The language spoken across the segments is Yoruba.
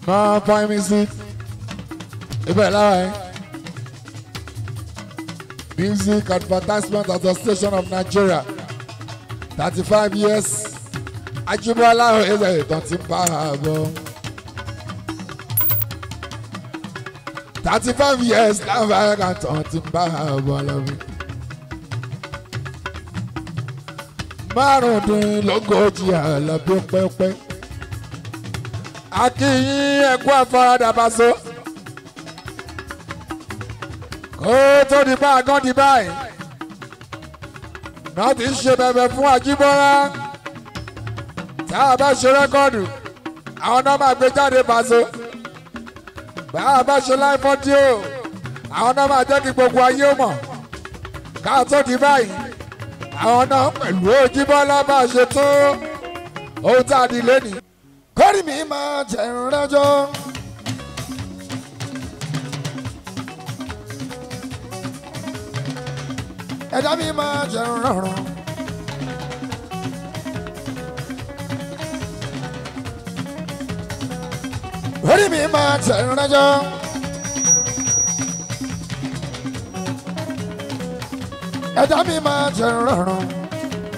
máa fine music ibẹ̀ lára ẹ̀ Music Advertisement Association of Nigeria 35 years Ajibola ẹ̀sẹ̀ ìtàn ti bá a bọ̀ 35 years láwọn ẹ̀ka tàn ti bá a bọ̀ lọ́wọ́ márùndínlógójì àlàbí pẹ́pẹ́ akínyìn ẹ̀kú àfaradà Paso kó tó di bá agán di báyìí náà ti ń ṣe bẹ̀bẹ̀ fún Ajíbọ́lá tá a bá ṣe rẹ́kọ́ọ̀dù àwọn náà máa gbé jáde Paso bá a bá ṣe live audio àwọn náà máa jẹ́ kí gbogbo ayé mọ̀ ká tó di báyìí àwọn náà pẹ̀lú Ajíbọ́lá bá a ṣe tó ohun tá a di lónìí. Kórì mi máa jẹ́ ìrìnàjò. Ẹ̀dá mi máa jẹ́ ìrìnàjò. Kórì mi máa jẹ́ ìrìnàjò. Ẹ̀dá mi máa jẹ́ ìrìnàjò.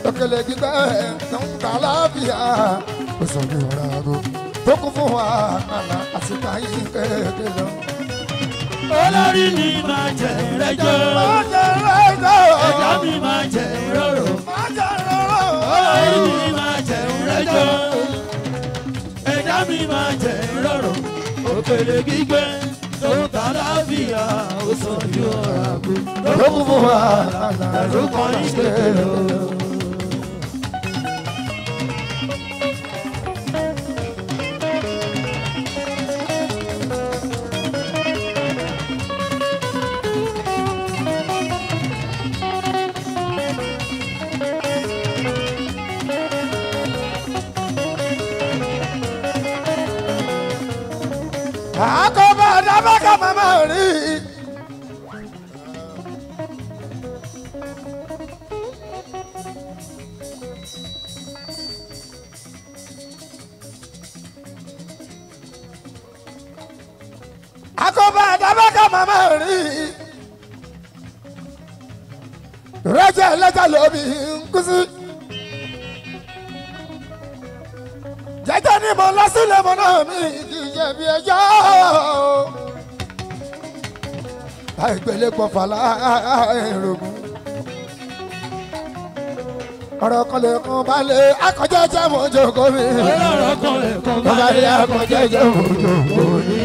Òkèlè gbígbẹ́ tó ń ta láàbíà. Ó sọ ní ọ̀rọ̀ àgbo tó kún fún wa nànà àti báyìí kéèké lọ. Olórí mi máa jẹ ìrẹ́jọ́. Máa jẹ ìrẹ́jọ́. Ẹ̀dá mi máa jẹ ìrọ̀rọ̀. Máa jẹ ìrọ̀rọ̀. Olórí mi máa jẹ ìrẹ́jọ́. Ẹ̀dá mi máa jẹ ìrọ̀rọ̀. Òkèlè gbígbẹ tó ń ta láàbíà. Ó sọ ní ọ̀rọ̀ àgbo tó kún fún wa nànà àti tó kàn ní báyìí kéèké kékeré lọ. lọ. Àkọ́bá àdàbàkà màmá rí. Àkọ́bá àdàbàkà màmá rí. Rẹ́jẹ̀ lẹ́jà lómi ń kú sí. Jẹ́jẹ́ ni mo lọ sílé mo náà mi kì í ṣe bí ẹjọ́. Àìgbélé pọ̀fà láìrògùn. Ọ̀rọ̀ kan lè kún balẹ̀ akọ̀jẹ́jẹ́ mo jókòó mi. Ọlọ́rọ̀ kan lè kún balẹ̀ akọ̀jẹ́jẹ́ mo jókòó mi.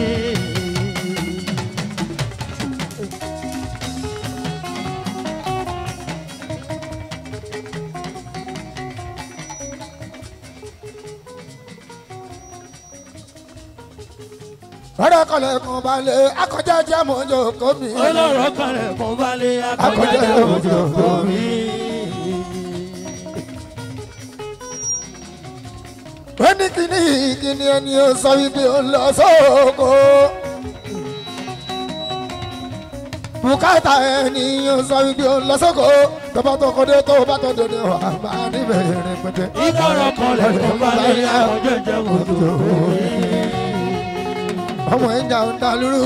Ọ̀rọ̀ kan lè kún balẹ̀ akọ̀jẹ́jẹ́ mo jókòó mi. Ọlọ́rọ̀ kan lè kún balẹ̀ akọ̀jẹ́jẹ́ mo jókòó mi. Ó ní kíní ẹni ó sọ wípé ó lọ sóko. Bùkátà ẹni ó sọ wípé ó lọ sóko. Tọ́ba tó kọ́dé tó bá tó dòde wà bá níbẹ̀ rẹpẹtẹ. Ìkọ̀rọ̀ kan lè kún balẹ̀ akọ̀jẹ́jẹ́ mo jókòó mi. Ọmọ ẹ̀yà ń dalúrú.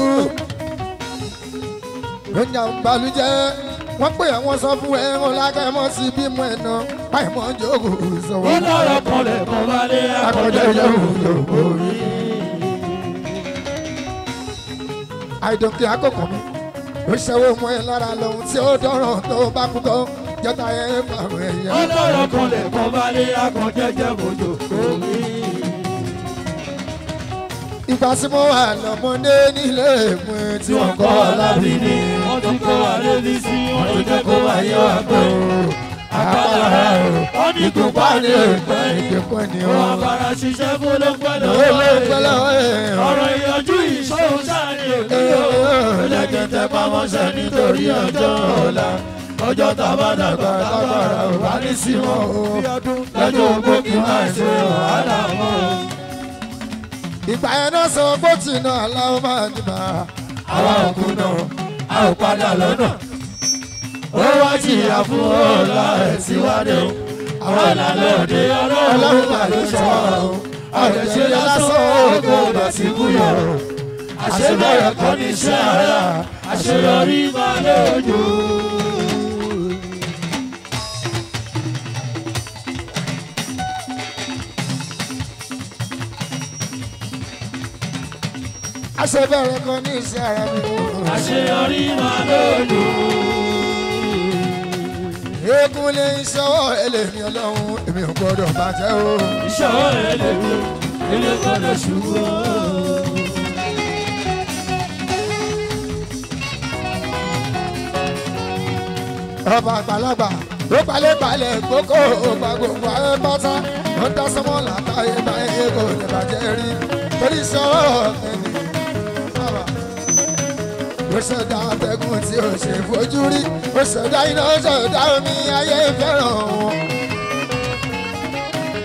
Ẹ̀yà ń balùjẹ́. Wọ́n pè àwọn sọ fún ẹ̀rọ lákẹ́mọ́ sí bímọ ẹ̀nà. Àìmọ́ jókòó sọ̀wọ́. Ìkọ̀rọ̀ kan lè kún balẹ̀ akọ̀jẹ́jẹ́ mo jókòó mi. Àìdòkè àkókò mi. Ó ṣẹ́wó mọ́ ẹ lára lòun tí ó dọ̀rọ̀ tó bá kú tán. Jọ́ta ẹ̀ pàrọ̀ ẹ̀yà. Ọlọ́rọ̀ kan lè kún balẹ̀ akọ̀jẹ́jẹ́ mo jókòó mi. Ìgbà tí mo wà lọ́mọdé nílé ìpín tí wọ́n kọ́ alábí ni. Wọ́n tún kó wa lébi sí wọ́n tún jẹ́ kó wa yé wa pé Àpárá o, wọ́n ní kó ìgbà ní ìpín ìdínkù ni ó. wọ́n bára ṣiṣẹ́ fún ló pẹ́ Ó lè pẹ́ lọ́wọ́ lọ́wọ́ ẹ̀. ọ̀rọ̀ ìyànjú ìṣòro sáré òní o ẹlẹ́gẹ̀dẹ̀ pamọ́ṣẹ́ nítorí ọjọ́ ọ̀la ọjọ́ tàbá dàgbà lágbára ò bá ní sí wọn o lọ́jọ́ ogbó kí máa ṣe wàhálà wọn. Ìgbà yẹn náà sọ gbòtì náà láwọn máa dìbà. àwa òkú náà a ò padà lọ́nà ó wá jìyà fún ọ̀la ẹ̀ síwájú àwọn ìlànà òde ọlọ́run mà ló sọ ọ́ àjẹsí lásán ògo bá ti búyọ̀ àṣebẹ̀rẹ̀ kọ́ ní iṣẹ́ ara àṣeyọrí máa lójú. àṣebẹ̀rẹ̀ kọ́ ní iṣẹ́ ara mi. àṣeyọrí máa lójú. eégún lè ṣọwọ́ ẹlẹ́ni ọlọ́run èmi ò gbọ́dọ̀ bàjẹ́ o. ìṣọwọ́ ẹlẹ́ni ilé gbọ́dọ̀ ṣubú. ọba àgbàlagbà ó balẹ̀-balẹ̀ kókó ọgbà gbogbo ayé pátá ó dá sọ́mọ́ látàyè báyé kò lè bàjẹ́ rí torí ṣọwọ́ ẹni. ó ṣẹ̀dá atẹ́gùn tí ó ṣe fojú rí ó ṣẹ̀dá iná ó ṣẹ̀dá omi ayé fẹ́ràn wọn.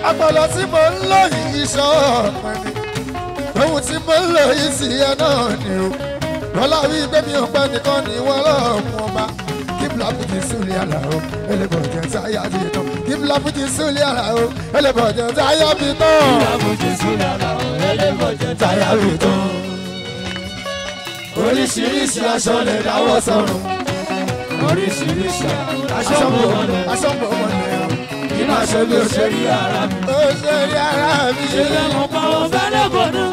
ọpọlọ tí mo ń lò yìí ṣọwọ́ ẹni ohun tí mo ń lò yìí sí ẹ náà ni o wọ́n láwí pé mi ò pẹ́ nìkan ni wọ́n lọ́ọ̀mù ọba. Kiblafuti suli alao, eleboje saya bito. Kiblafuti suli alao, eleboje saya bito. Kiblafuti suli alao, eleboje saya bito. Oríṣiríṣi aṣọ lè dáwọ́ sọ́run. Oríṣiríṣi aṣọ bò mọ́lẹ̀ o. Inú aṣọ bí o ṣe rí ara mi. O ṣe rí ara mi. Ṣé lè mọ̀ pa wọn fẹ́lẹ́ bọ̀dọ̀?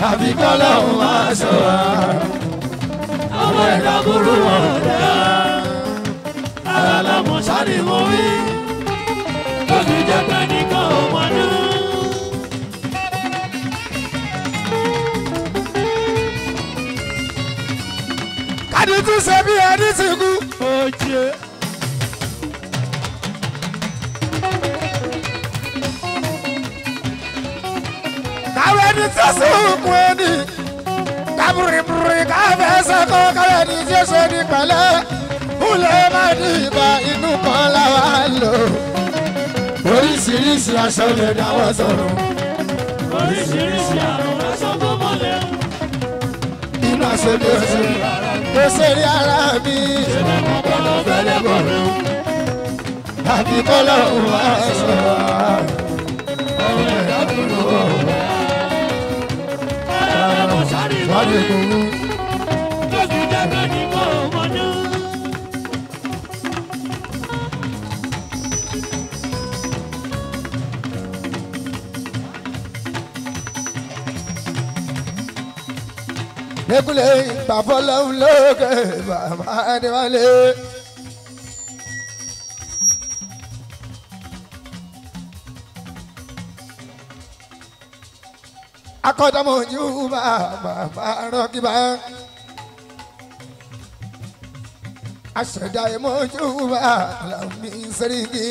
Àbí kọ́lá òun máa ṣọ wa. Àwọn ẹ̀dá burú wọn dá. Alámọ̀ sáré mo rí. Lóbi jẹ́ pé nìkan ò mọ̀ ní. Kàdí tún ṣe bí ẹni ti kú. Oje. Káwé ní tí ó sunkún ẹni. Kábùrìbùrì káfẹ́sẹ̀ kọ́ káwé ní tí ó ṣe ní pẹ̀lẹ́. Kúlẹ̀ má ní ìbá inú kan láwa lò. Oríṣiríṣi aṣọ lè dáwọ́ sọ̀rọ̀. Oríṣiríṣi àrùn aṣọ tó mọ́lẹ̀. Inú aṣọ bí o ṣe rí. Ó ṣe rí ara mi. Ṣé lè mọ̀ pa wọn fẹ́lẹ́ bọ̀dọ̀? Àbí kọ́lá òun wá ṣọ wá. Àwọn ẹ̀dá burú wọn dá. Alámọ̀ sáré mo rí. Lóbi jẹ́ pé nìkan ò mọ̀ ní. Lẹ́kùnlé ìgbàfọ́lọ́hún lókè bàbá Adéwálé. Akọ́dàmọ̀ yóò bàbá rọ́kìbá. Aṣẹ̀dá ẹ̀mọ́ yóò bá Lámì Sẹ́ríkì.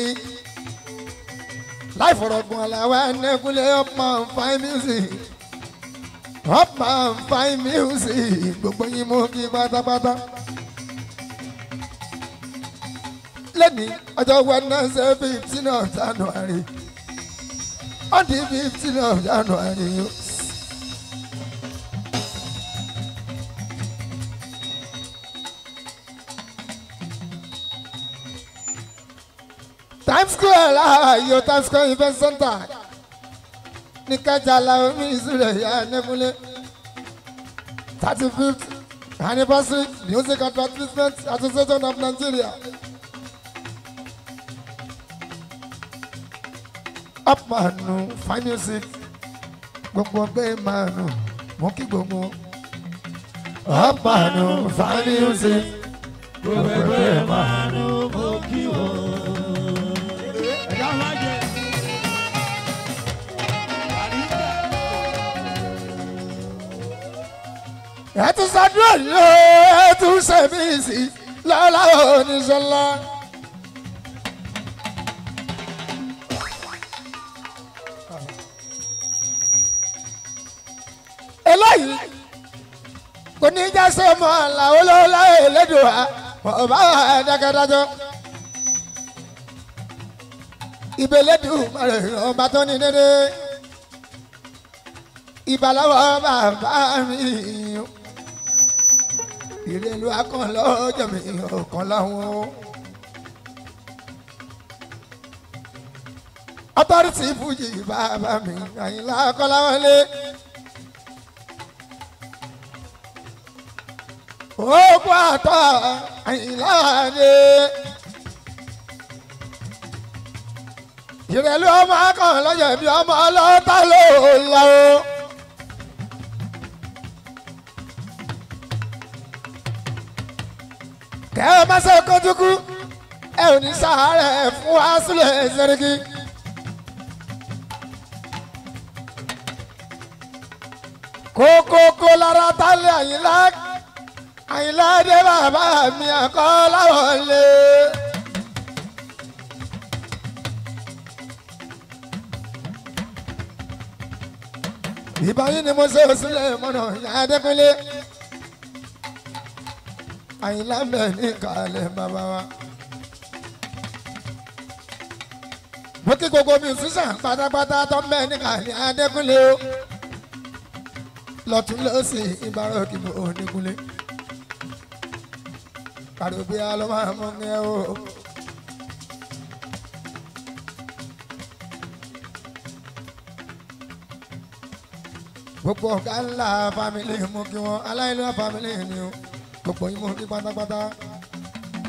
Láì fọ̀rọ̀gùn àlàwà Lẹ́kùnlé ọ̀pọ̀ fine music. Up and fine music, gbogbo yín mú kí pátápátá. Lẹ́ni ọjọ́ Wednesday 15 of January, on the 15 of January. Times Square láàyò Times Square Event Center. Ní Kẹjà Láomi ìsúlẹ̀ ìyá Ẹnẹ́kúnlé 35th anniversary Music Advertisement Association of Nigeria. Upmanu fine music gbogbo ọgbẹ́ manu mú kí gbogbo. Upmanu fine music gbogbo ẹgbẹ́ manu mú kí wọ́n. Ẹ tún ṣàdúrà yìí ó ẹ tún ṣe mí sí lọ́la oníṣọ́lá. Eléyìí kò ní já ṣe mọ́ àlàó lọ́la Elédùà ọba dákẹ́dájọ́. Ìbẹ̀lẹ́dùmarè ọba tó ní dédé. Ìbàlọ́wọ́ bàbá mi. Ìrèlú akàn lọ́jọ́ mi ọ̀kan láwọn. authority fújì bàbá mi Àyìnlá Kọ́láwọlé. Ogun àtọ́ Àyìnlá dé. Ìrẹ̀lú ọmọ akàn lọ́jọ́ bí ọmọ ọlọ́tà ló lọ. Kẹ́ ẹ má ṣe kójúkú, ẹ ò ní sàárẹ̀ fún wa sílẹ̀ Sẹ́ríkì. Kókókó lára tálẹ̀ Àyìnlá. Àyìnlá dé bàbá mi Kọ́láwọlé. Ìbáyìí ni mo ṣe òsínlẹ̀ mọ́nà ìyá Adékúnlé. Àyìnlá ń bẹ ní ìkàlẹ̀ bàbá wa. Mo kí gbogbo mi sísàn pátápátá tó ń bẹ ní ìkàlẹ̀ Adékúnlé o. Lọ́tún lọ́sì ìbára òkè mọ́ Oníkúnlé. Kàdùbí alọ́ máa mọ́ ń gẹ́ o. Gbogbo ọ̀gá ńlá fámìlì mú kí wọ́n aláìlúwà fámìlì ni o. Gbogbo yín mú kí pátápátá.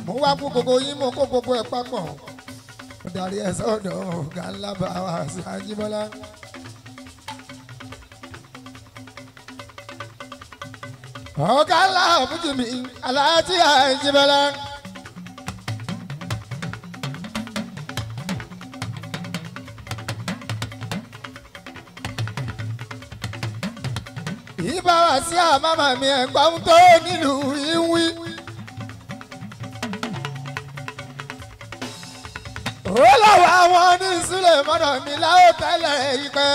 Mo wá kú gbogbo yín mú kó gbogbo ẹ̀ papọ̀. Mo darí ẹ̀ sọ́dọ̀ ọ̀gá ńlá bá wa sí Ajíbọ́lá. Ọ̀gá ńlá fújì mi Aláàjì Àjíbọ́lá. Ìbára sí àmàmà mi ẹ̀gbọ́n tó nílùú ìwí. Ó lọ́wọ́ àwọn ní ìsúlẹ̀ mọ́nà mi láwọ́ tẹ́lẹ̀ ìpẹ́.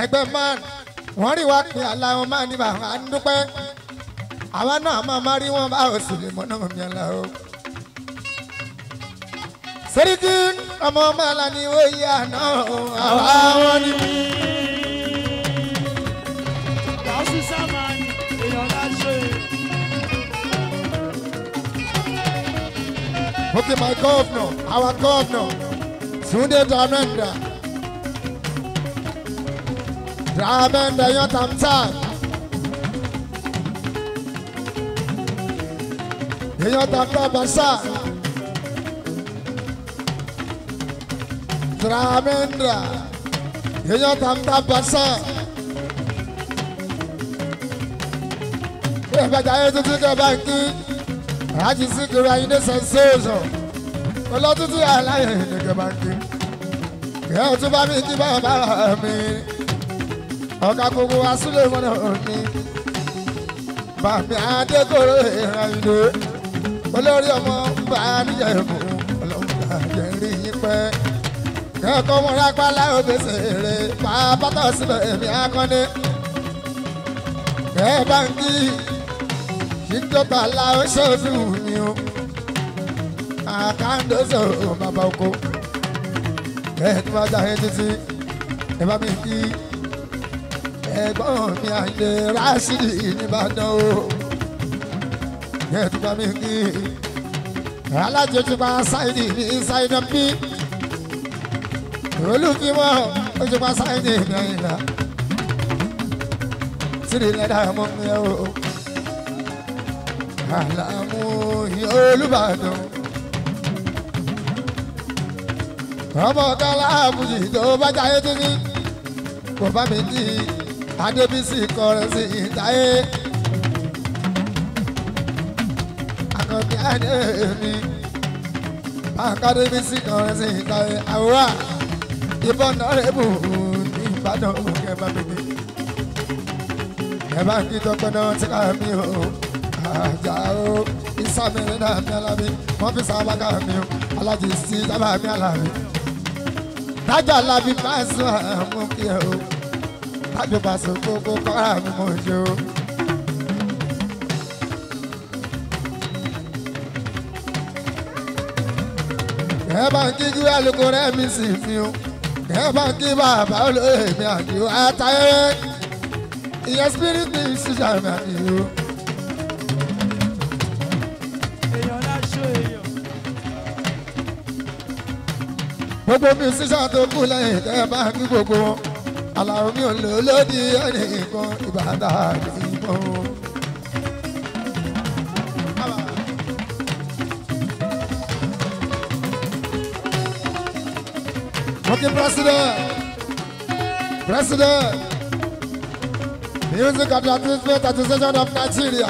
Ẹgbẹ́ man wọ́n rí wá pé aláwọ̀ máa ní bàbá ń dúpẹ́. Àwa náà máa rí wọn bá òsì lè mọ́nà mi aláwọ̀. Sẹ́ríkì ọmọ mẹ́la ni ó yí àná àwa wọn ni. Gàúsù Sámánì èèyàn láṣẹ. Okay, my governor, our governor, Sunday Dramenda. Dramenda yon tamtam. Yon tamtam basa. Dramenda. Yon tamtam basa. Eba jaye tutu ke banki. Haji Sikiru Ayinde sensation. Olótútù aláyẹ̀ nìkan banki. Kẹ́ ọ̀ tún bá mi kí bàbá mi. Ọ̀gá gbogbo wa sílẹ̀ mọ́nà òní. Bàmí Adékòrò Ayinde. Olórí ọmọ bá níjẹ̀ mú. Ọlọ́run àjẹ́ rí yín pẹ́. Kẹ́kọ̀ọ́ mọ́ rápálá òbèsè rẹ̀. Bàbá tó síbẹ̀ èmi akọ́ni. Kẹ́ banki. Ìjọba làwọn ṣòfin mi o. Àkàndóso bàbá oko. Ẹ tí wọ́n jáde títí. Ẹ bá mi kí ẹ̀gbọ́n mi Àyìndé Rásídì nìbàdàn o. Ẹ tí bá mi kí alájọjúpa Sáìdì ní Sáìdì bí. Olùfimọ́ ojúpa Sáìdì ní Àyìnlá. Sídìí lẹ́dà mọ́ mi o. Àlàmú Olúbàdàn. Ọmọ Kọ́lá Fújì tó bá jáyé títí. Kò bá mi di Adébísí kọrin sí ìdáyé. Àkàndé Adé mi. Adébísí kọrin sí ìdáyé. Àwòrán ìbọn náà rẹ̀ bù ní Ìbàdàn òkè bá mi di. Ẹ bá kí tọpẹ náà tí ká mi o. Àjàó ìsàmìlẹ̀ náà mi alábi. Wọ́n fi sábàgà mi o. Alájì sí sábà mi alábi. Tájà lábí máa sún àmú kí ẹ o. Tájò pàṣẹ gbogbo kọ́ra mi mo ṣe o. Ẹ bá ń kí gbé àlùkò rẹ̀ mi sì fi o. Ẹ bá ń kí bàbá olóyè mi àdìo àtàyè. Ìyẹn spirit mi ṣiṣẹ́ mi àdìo. Èèyàn láṣọ èèyàn. gbogbo musician tó kú lẹ́yìn tẹ́ bá kí gbogbo wọn Àlàó mi ò lò lódì ẹnìkan Ìbàdàn ìbọn. Okay, President, Music Advertisement Association of Nigeria.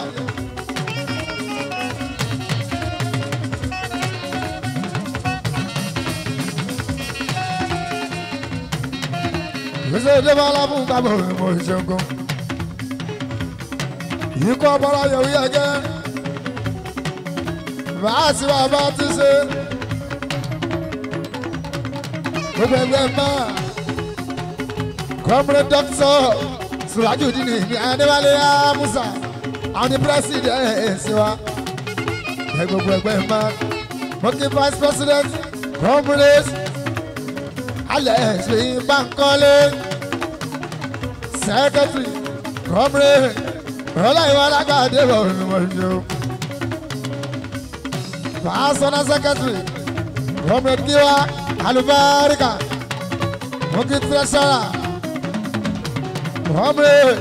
Ìgbésẹ̀ ìdè máa lábùn kábọ̀ ìmọ̀ ìṣẹ́gun. Yìí kọ́ bọ́lá yẹ̀wò yẹ̀gẹ́. Bàá sí bàbá ti ṣe. Gbogbo ẹgbẹ́ máa. Comrade Doctor Surajudeen Adéwálé Amusa. Àwọn ní President wa. Gbogbo ẹgbẹ́ máa. Mọ́kì Vice President Comrade Alex Bankole, Secretary, Comrade, Ọláyíwọlá Gbàdébọ̀ Olùmọ̀ṣọ́, Personal Secretary, Comrade Giwa Alubarika, Mọ́kì Treasurer, Comrade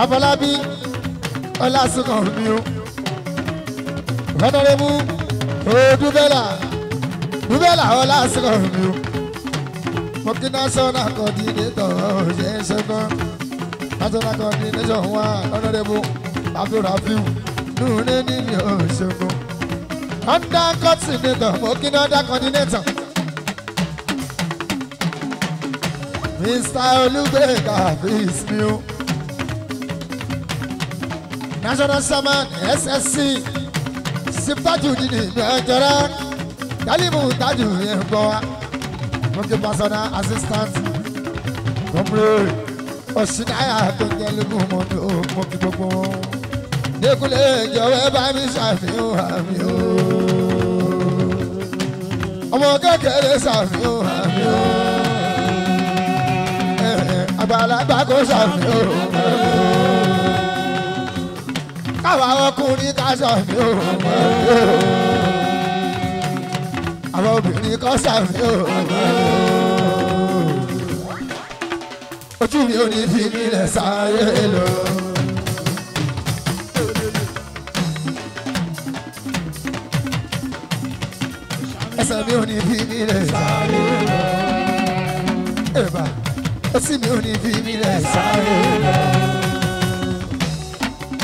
Afọlábí Ọlásùnkànmí, Honorable Dúbẹ́là Ọlásùnkànmí. Mọ́kì national coordinator ṣẹ́ṣẹ́gbọ́n national coordination wa Honorable Abdulrafiu Nune nílé Òṣogbo under coordinator Mọ́kì under coordinator Mr. Olúgbéga Fismiu national chairman SSC Tajudeen Ẹjọra Dálímù Tájù yẹn gbọ́ wa. Mọ́kì personal assistant Comrade Ọ̀ṣìnáyà tó ń jẹ́ lógún mọ́tò mọ́kì gbogbo wọn. Dékúnlé jọ̀wọ́ bá mi ṣàfihàn àmì o. Ọmọ kékeré ṣàfihàn àmì o. Àgbàlagbà kò ṣàfihàn àmì o. Káwa ọkùnrin ká ṣàfihàn àmì o. Àwọn obìnrin kan ṣàfihàn ojú mi ò ní fi nílẹ̀ sáré lọ. Ẹsẹ̀ mi ò ní fi nílẹ̀ sáré lọ. Ẹ̀bà etí mi ò ní fi nílẹ̀ sáré lọ.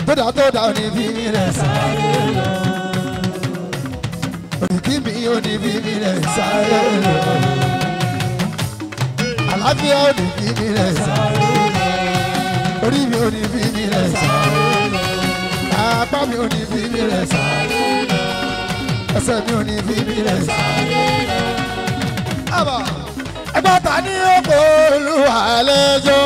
Tódà ò ní fi nílẹ̀ sáré lọ. Òkìkí mi ò ní fi mí lẹ̀ sáré lọ. Àlàáfíà ò ní fi mí lẹ̀ sáré lọ. Orí mi ò ní fi mí lẹ̀ sáré lọ. Apá mi ò ní fi mí lẹ̀ sáré lọ. Ẹsẹ̀ mi ò ní fi mí lẹ̀ sáré lọ. Àbọ̀ ẹgbẹ́ ta ní òkò Olúwa lẹ́jọ́.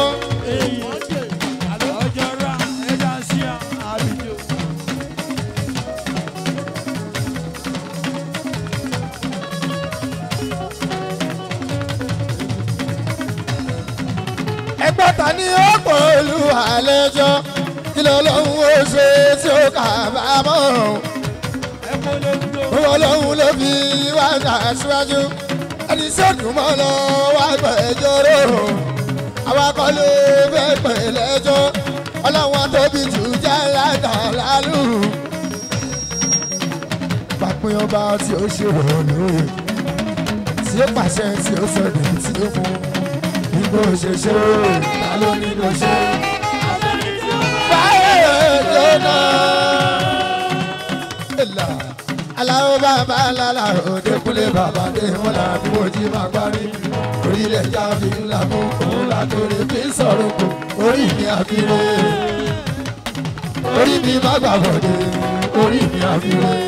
Ẹgbọ́ta ní ọ̀pọ̀ Olúwa lẹ́jọ́ kí lọ́lọ́hún ó ṣe tí ó kà bá mọ́. Ọlọ́hún ló fi wá aṣíwájú ẹni sọ́dún mọ́ lọ wá gbẹ̀jọ́ rò. Àwa kọ́ ló fẹ́ pè lẹ́jọ́ Ọlọ́hun àtóbi jù jẹ́ látàlálù. Pàpín ọba tí ó ṣe wọ̀ lóye tí ó pàṣẹ tí ó sọ̀dẹ̀ tí ó mú. Bó ṣe ṣe ta ló ní ló ṣe. Báyọ̀ lónà. Aláwọ̀ bàbá lálá Òdekúnlé bàbá dé wọn là bí mo jí máa parí. Orílẹ̀ já fi ńlá mú òun látòrí fi sọ̀rọ̀ kò. Orí mi àfihàn. Orí mi má gbàgbọ́dé. Orí mi àfihàn.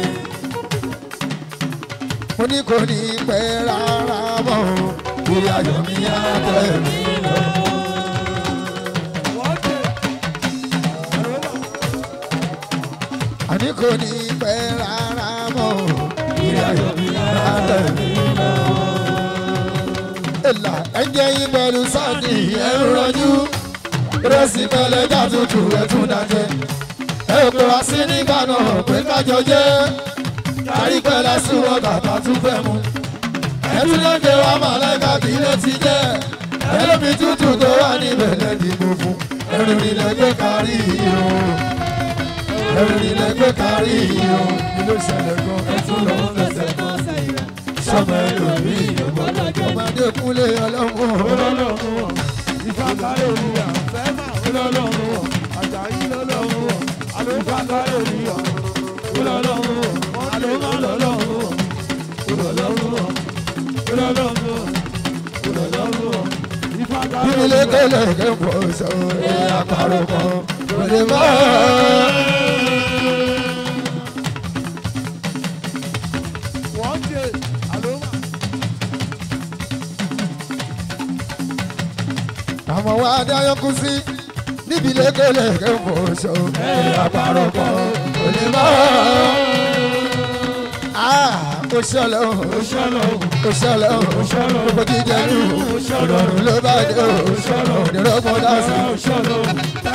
Mo ní kò ní pẹ́ rárá mọ́ o. Ìrìn àjò mi á tẹ̀ mí lọ. Àní kò ní pẹ́ rárá mọ́. Ìrìn àjò mi á tẹ̀ mí lọ. Èlà ẹ̀jẹ̀ yín pẹ̀lú sáàdì ẹ̀rù rọjú. Rẹ́sì pẹ̀lẹ́ jà tutù ẹ̀tún dájẹ́. Ẹ ò pè wá sí nígbà náà pé kájọ jẹ́. Kárí pẹ̀lẹ́ sùn wọn bàbá tún fẹ́ mu. Ẹ ẹtí lóde wa màláìka kì í lè ti jẹ́ ẹlẹ́mi tútù tó wà níbẹ̀ lẹ́dìbò fún ẹrù nílẹ̀ gbé kárí o ẹrù nílẹ̀ gbé kárí o ilé ìṣẹ̀lẹ̀ gan ẹtún ló ń fẹsẹ̀ kan sẹ́yìn sọmọ ẹlòmí ìyọ̀gbọ́dọ̀jọ́ ọmọdé kúnlé ọlọ́run ìfàkàrẹ̀ òníyà fẹ́mà ọlọ́run àjàyí lọ́lọ́run àlùfàkàrẹ̀ òníyà ọlọ́run àlùmọ́ lọ́lọ́run ìdílé kẹlẹ kẹfọ sọ̀rọ̀ àpárò kan lè má. àmọ́ wa dáyọ̀kú sí níbi ilé kẹlẹ kẹfọ sọ̀rọ̀ àpárò kan lè má. Oṣọlọ gbogbo jíjẹ ní ọ̀rọ̀ ló bá dé òdìrọ́gbọ́n dáṣà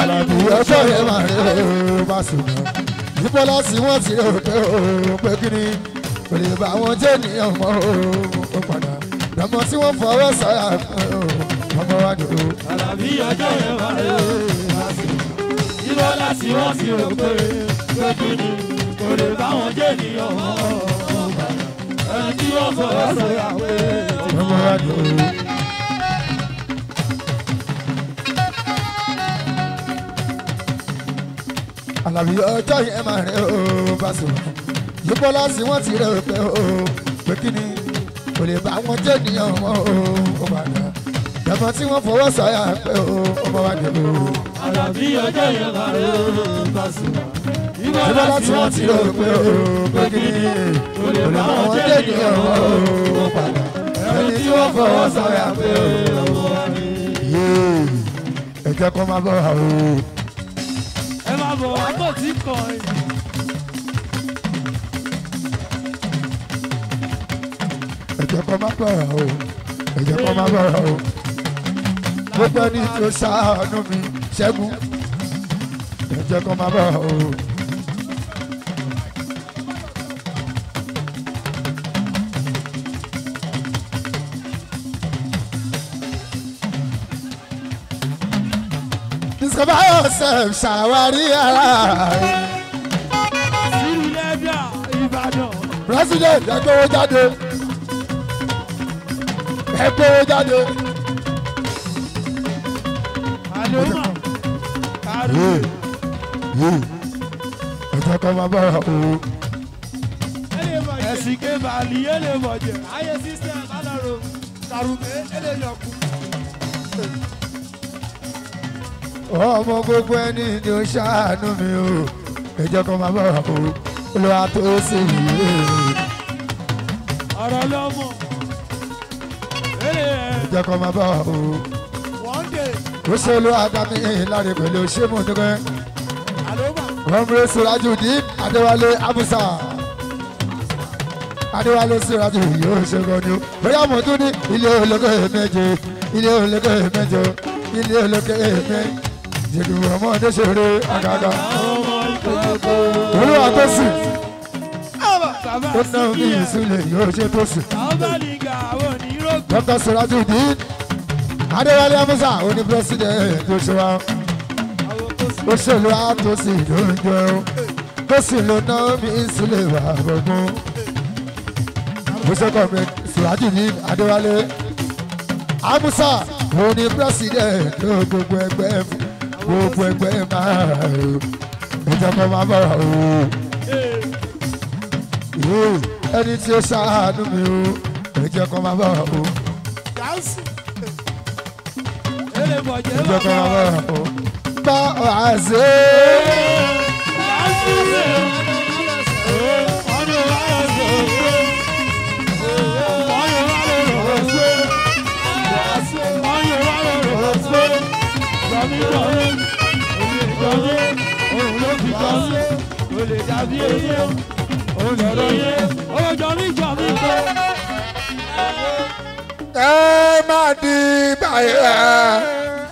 Àlàbí ọjọ́ yẹn máa rí o bá ṣùgbọ́n ìbọ́lá sí wọ́n ti rò pé kí ni kò lè bá wọn jẹ́ ènìyàn mọ́ ó padà lọ́mọ tí wọ́n fọwọ́ sọ́yà ọmọ wa dò. Àlàbí ọjọ́ yẹn máa rí o bá ṣùgbọ́n ìbọ́lá sí wọ́n ti rò pé kí ni kò lè bá wọn jẹ́ ènìyàn mọ́ ẹni tí wọ́n fọwọ́ sọ́yà ọmọ wa dò. Àlàbí ọjọ́ yẹn máa rẹ̀ ó bá sùn yíbọ́lá sí wọ́n ti rẹ̀ pé kí ni kò lè bá wọn jẹ́ ènìyàn mọ́ ó padà dàmọ́ tí wọ́n fọwọ́ sọ́yà pé ọmọ wa dò. Àlàbí ọjọ́ yẹn máa rẹ̀ ó bá sùn yíbọ́lá tí wọ́n ti rẹ̀ pé kí ni kò lè bá wọn jẹ́ ènìyàn mọ́ ó padà ẹni tí wọ́n fọwọ́ sọ́yà pé ọmọ wa dò. Ẹ jẹ́ kó máa bọ̀ àwọn. Ẹ máa bọ̀ wá bọ̀ tí kọ̀ ẹ́. Ẹ jẹ́ kó máa bọ̀ o, ẹ jẹ́ kó máa bọ̀ o. Gbogbo ẹni tó ṣàánú mi Ṣẹ́gun. Ẹ jẹ́ kó máa bọ̀ o. Discover yourself, ṣàwárí ara rẹ̀. Sílẹ̀dà Ìbàdàn. President ẹgbẹ́wó jáde. Ẹgbẹ́wó jáde. Àlùmọ̀. Ẹjọ́ kan máa bá wa o. Ẹ̀sìn ké bàálì ẹlẹ́ mọ̀jẹ̀. Ayé sísẹ́ aláró. Sàrùmé ẹlẹ́ yọkù. Ọmọ gbogbo ẹni ni ó ṣàánú mi o ẹjọ́ kan máa bọ̀ o Olúwa tó sì yé ọ̀rọ̀ lọ́mọ ẹjọ́ kan máa bọ̀ o ó ṣe Olúwa dá mi láre pẹ̀lú ṣémù nígbẹ́ Gọ́mìnà Surajudeen Adéwálé Amusa Adéwálé Surajudeen yóò ṣe gan ni o bóyá mo tún ní ilé olókè méje ilé olókè méje ilé olókè méje. Jẹ́kí ọmọdé ṣeré àgàgà. Olúwa tó sì. Ó ná bí ìsúlẹ̀ yóò ṣe tó sì. Dr. Surajudeen Adéwálé Amusa oní president tó ṣe wá. Ó ṣèlú àtòsí ló ń jẹ o. Tó sì ló ná bí ìsúlẹ̀ wà gbogbo. Ó ṣe kọ́ mi Surajudeen Adéwálé Amusa oní president tó gbogbo ẹgbẹ́ fún. Gbogbo ẹgbẹ́ máa rò ìjọba máa bọ̀ o. Ẹni tí ó ṣàánú mi o, ìjọba máa bọ̀ o. Ìjọba máa bọ̀ o. Bá àṣẹ. Ẹ má di báyìí.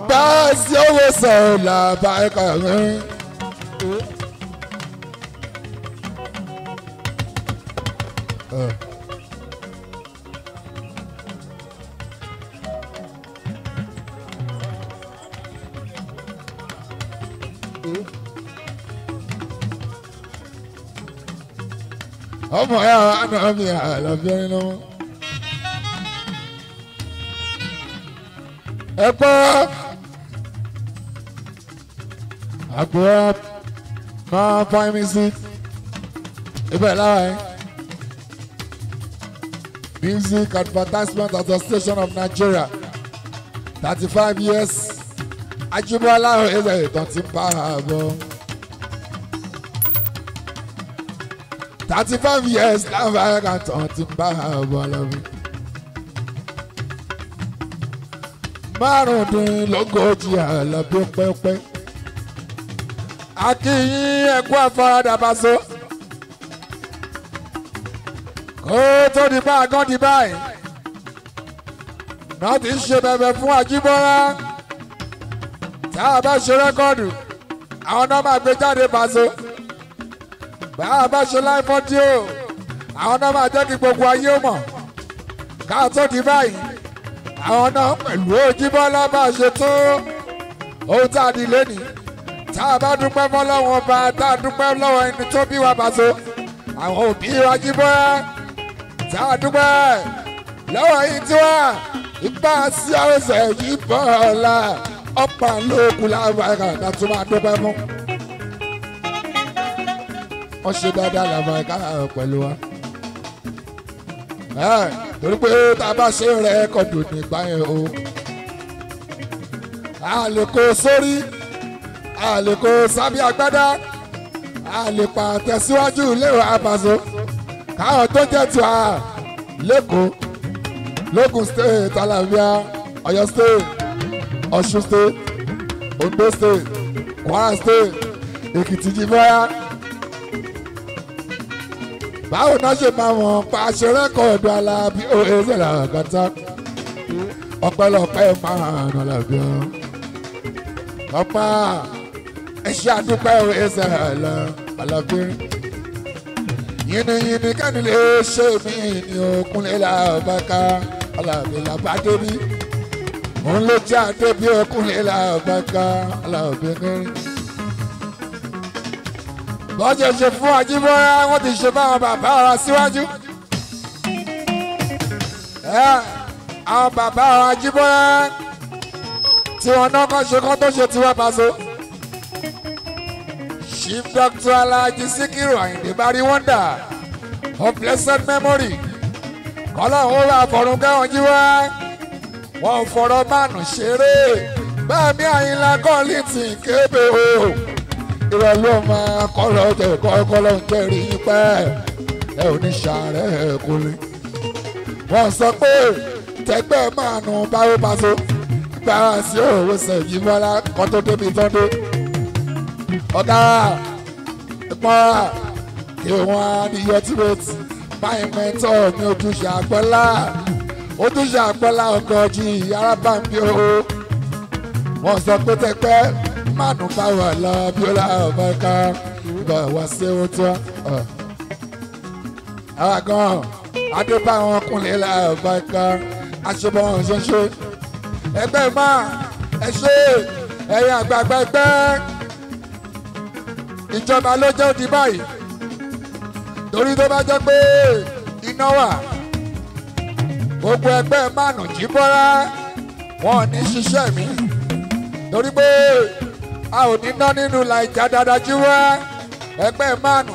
Báàsì owó sọ̀rọ̀ làbá ẹ̀ka rẹ̀. ọmọ ya àná mi àlọ́bìnrin lọ́wọ́. ẹ gbọ́ àgbọ̀ máa find me seat ibẹ̀ lára ẹ̀. Music Advertisement Association of Nigeria 35 years Ajibola ẹ̀rọ ìtàn ti bá a bọ̀. 35 years láwọn ẹ̀ka tán ti bá a bọ̀ lọ́wọ́. Márùndínlógójì àlọ́bí pẹ́pẹ́. Akínyìn ẹ̀kú àfaradà Paso. Kó tó di bá agán di báyìí. Náà ti ń ṣe bẹ̀bẹ̀ fún Ajíbọ́lá. Tá a bá ṣe rẹ́kọ́ọ̀dù, àwọn náà máa gbé jáde Paso. Bá a bá ṣe live audio, àwọn náà máa jẹ́ kí gbogbo ayé mọ̀. Ká tó di báyìí, àwọn náà pẹ̀lú Ajíbọ́lá bá a ṣe tó ohun tá a di lénìí. Tá a bá dúpẹ́ fọ́lọ́wọ́n ọba, tá a dúpẹ́ lọ́wọ́ ẹni tó bí wa Paso. Àwọn òbí Ajíbọ́lá, tá a dúpẹ́ lọ́wọ́ yìí tí wà ìgbà sí ọ̀sẹ̀ yìí bọ́ọ̀lá ọ̀pá lóògùn lábàáyà ká tún máa dúpẹ́ fún. Wọ́n ṣe dáadáa làbàáyà pẹ̀lú wa. Torí pé tá a bá ṣe rẹ́kọ̀dù nígbà yẹn o, a lè kó sórí, a lè kó sábẹ́ agbádá, a lè pa tẹ̀síwájú léwà Paso. Káwọn tó jẹ́ tiwa lẹ́kọ̀ọ́, Lógùn state, Alábíà, Ọ̀yọ́ state, Ọ̀ṣun state, Ondo state, Kwara state, Èkìtì jìbọ́yá. Báwo náà ṣe máa wọ̀n pa aṣọ rẹ́kọ̀ọ̀dù Alábí òye ṣẹlẹ̀ àgàtà. Ọpẹ́lọpẹ́ máa nà Alábíà. Ọ̀pá ẹ̀ṣẹ́ àdúpẹ́ òye ṣẹlẹ̀ Alábí. Yìnyín kẹ́ni lè ṣe mí ní Òkúnlé Làbáká Alábí Làbádébí. Òun ló jẹ́ àdébí Òkúnlé Làbáká Alábí kẹrin. Bọ́jẹ̀ ṣe fún Ajíbọ́lá, wọ́n ti ṣe fáwọn bàbá wa síwájú. Àwọn bàbá wa Ajíbọ́lá tí wọ́n náà kọ́ ṣe kọ́ tó ṣe tiwa Paso. Chief Dr. Alhaji Sikiru Ayinde Bari Wonder of blessed memory. Kọ́lá òun wà fọ̀rùn kẹ́wọ̀n jí wá. Wọ́n fọ̀rọ̀ mánu ṣeré. Bẹ́ẹ̀ni Àyìnlá Kọ́lìntì kébé o. Ìrọ̀lú máa kọ́lọ́ tẹ̀ kọ́lọ́ ń tẹ̀rí pẹ́. Ẹ ò ní ṣàárẹ̀ kúlẹ̀. Wọ́n sọ pé tẹgbẹ́ mánu báwo Paso. Gbára sí òwe sẹ̀yìn bọ́lá kọ́ tó débi tán dé. Ọ̀gá ìpọ́nra kí wọ́n á ní yọtírẹ́tì báyìí mẹ́tọ́ ní ojúṣe àgbọ́lá ọgọ́jì arábàmbí o. Wọ́n sọ pé tẹ́pẹ́ mánú bá wà lọ bí ó láwọn ká bá wá sí ohun tó. Àwọn gan adébáwọn kúnlẹ̀ láwọn ká aṣọ́bọ̀ wọn ṣoṣo. Ẹgbẹ́ máa ẹ ṣe ẹ̀yin àgbààgbà ẹgbẹ́. Ìjọba ló jẹ́ òdì báyìí torí tó bá jẹ́ pé iná wà gbogbo ẹgbẹ́ mánu Jíbọ́lá wọn ò ní ṣiṣẹ́ mi torí pé a ò ní ná nínú làìjà dáadáa jí wá ẹgbẹ́ mánu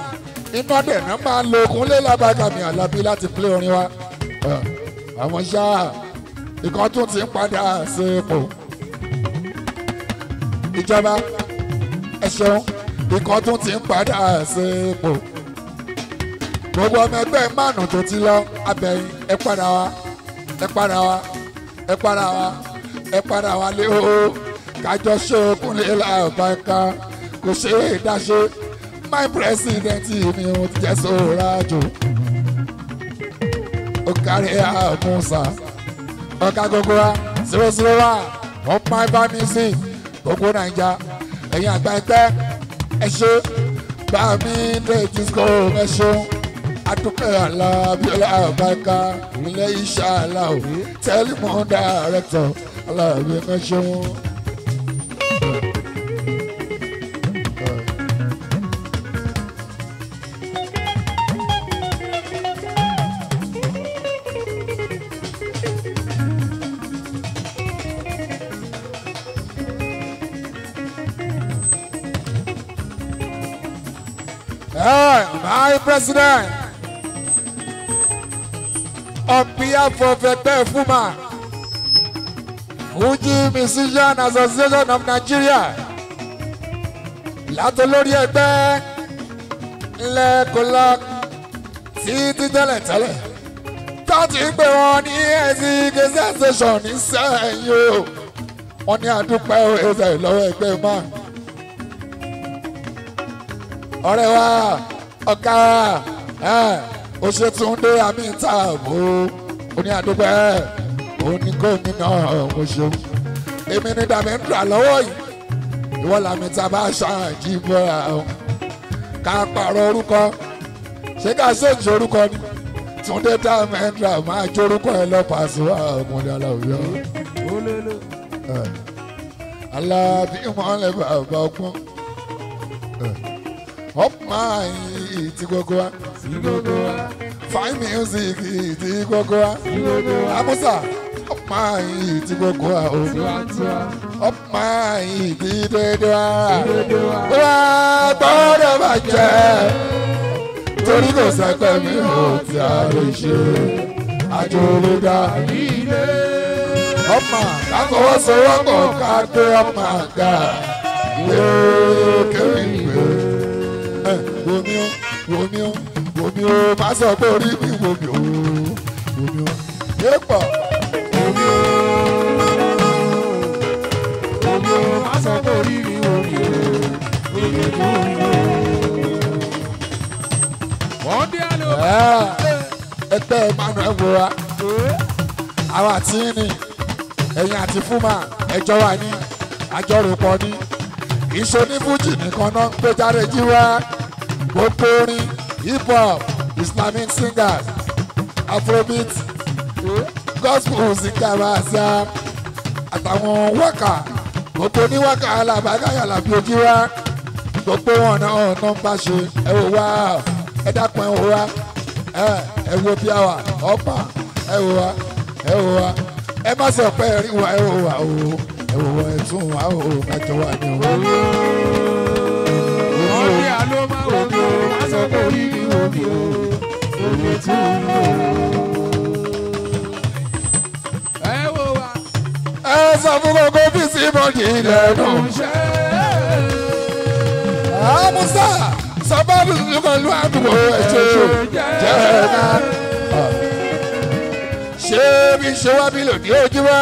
iná dẹ̀nà máa ń lo Òkúnlé Làbáká mi Àlàbí láti plé orin wa. Àwọn ṣáà ìkan tún ti ń padà sí ipò ìjọba ẹ ṣeun. Ikọ̀ tún ti ń padà sí ipò. Gbogbo ọmọ ẹgbẹ́ mánu tó ti lọ abẹ́yìn ẹ padà wá ẹ padà wá ẹ padà wá ẹ padà wá lé o. Kájọ ṣe Òkúnlé Làbáká kò ṣe é dáṣe. My president ni mo ti jẹ́ Sọ́rájò. Ó kárí àmúṣà. Ọ̀gá gbogbo wa 001 on my bad music. Gbogbo Naija ẹ̀yin àgbà ẹgbẹ́. Ẹ ṣe bá mi dé disco ẹ ṣeun adúpẹ́ alábíọ́lá àbáká ilé iṣẹ́ aláwọ̀ tẹ́lifọ̀n dàrẹ́tọ̀ alábí mẹ́sàn-án. My president, on behalf of Ẹgbẹ́ Fuma, Fuji Musician Association of Nigeria, látọlórí ẹgbẹ́ lẹ́kọ̀ọ́lá títí tẹ́lẹ̀tẹ́lẹ̀ tọ́tí pé wọ́n ní ẹ̀sìn station ní sẹ́yìn o, wọ́n ní àdúpẹ́ ẹ̀sẹ̀ lọ́wọ́ ẹgbẹ́ máa. Ọ̀rẹ́ wa ọ̀gá Òṣètúndé Amíta àbò oní àdúpẹ́ òní gómìnà ọ̀ṣun èmi ní dàmẹ́ńdà lọ́wọ́ yìí ìwọ làmìta bá ṣáàjì bọ́ra ká pààrọ̀ orúkọ ṣé ká ṣèjì orúkọ ni Túndé dàmẹ́ńdà máa jórúkọ ẹ lọ́pàṣẹ ọmọdé aláwùjọ alábí mọ́lẹ̀ bàbá ọgbọ́n ọmọ yìí ti gbogbo wa fine music ti gbogbo wa amusa ọmọ yìí ti gbogbo wa o ọmọ yìí ti dédé wa wá gbọ́dọ̀ bàjẹ́ torí kò sẹ́pẹ́ mi ò tí a lè ṣe àjòlódà ọmọ káfọwọ́sowọ́pọ̀ ká gbé ọmọ àga ìwé kéwìwé. Wòmí o, má sọ pé orí mi wòmí o, yépọ̀. Wòmí o, má sọ pé orí mi wòmí o. Wọ́n dé àlọ́. Ẹgbẹ́ Emmanuel Wura, àwọn àti ní ẹ̀yìn àti Fuma ẹjọ́ wà ní àjọròpọ̀ ní ìṣonífújì nìkan náà ń gbé jáde jí wá. Gbogbo orin hip hop Islamic singers Afrobeat gospel singers máa ṣá àtàwọn wákà gbogbo oníwákà alábàágáyà làbí ojú wa gbogbo wọn náà ń bá ṣe ẹ wò wá ẹ dákun ẹ wò wá ẹ wo bí àwà ọ̀pá ẹ wò wá ẹ wò wá ẹ má sọ pé ẹ rí wa ẹ wò wá o ẹ wò wá ẹ tún wá o kájọ wà ní o. Ẹ sọ fún gbogbo bí sí bọ́dì lẹ́nu. Àmúsà sábàbí pẹ̀lú àdúgbò ẹ̀ṣẹ̀ jẹ́ẹ̀ná. Ṣé bí ṣe wá bí lòdì ojú wá?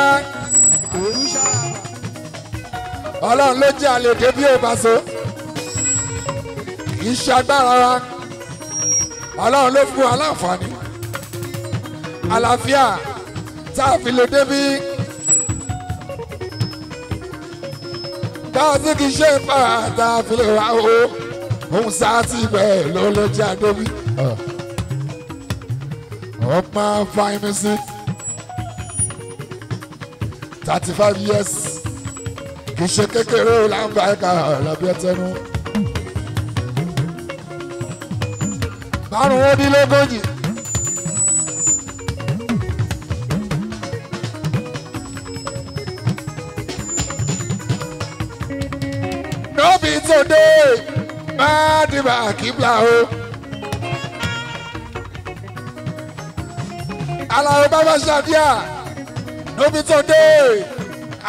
Ọlọ́run ló jẹ́ àlejò bí ó bá so. Iṣẹ́ agbára wa Ọlọ́run ló fún wa láǹfààní àlàáfíà tá a fi lè débi tá a sì kì í ṣe ìfà tá a fi lè wá o òun sáà ti bẹ́ẹ̀ ló lè jẹ́ àdébí. ọ̀pá fine music 35 years kì í ṣe kékeré o láǹbà ẹ̀ka ọ̀làbí ẹ̀tẹ́nu. Márùn-ún-ó-dín-lógójì. Nóbi tòde máa dìbà kíbla o. Aláwo bàbá ṣàdíà. Nóbi tòde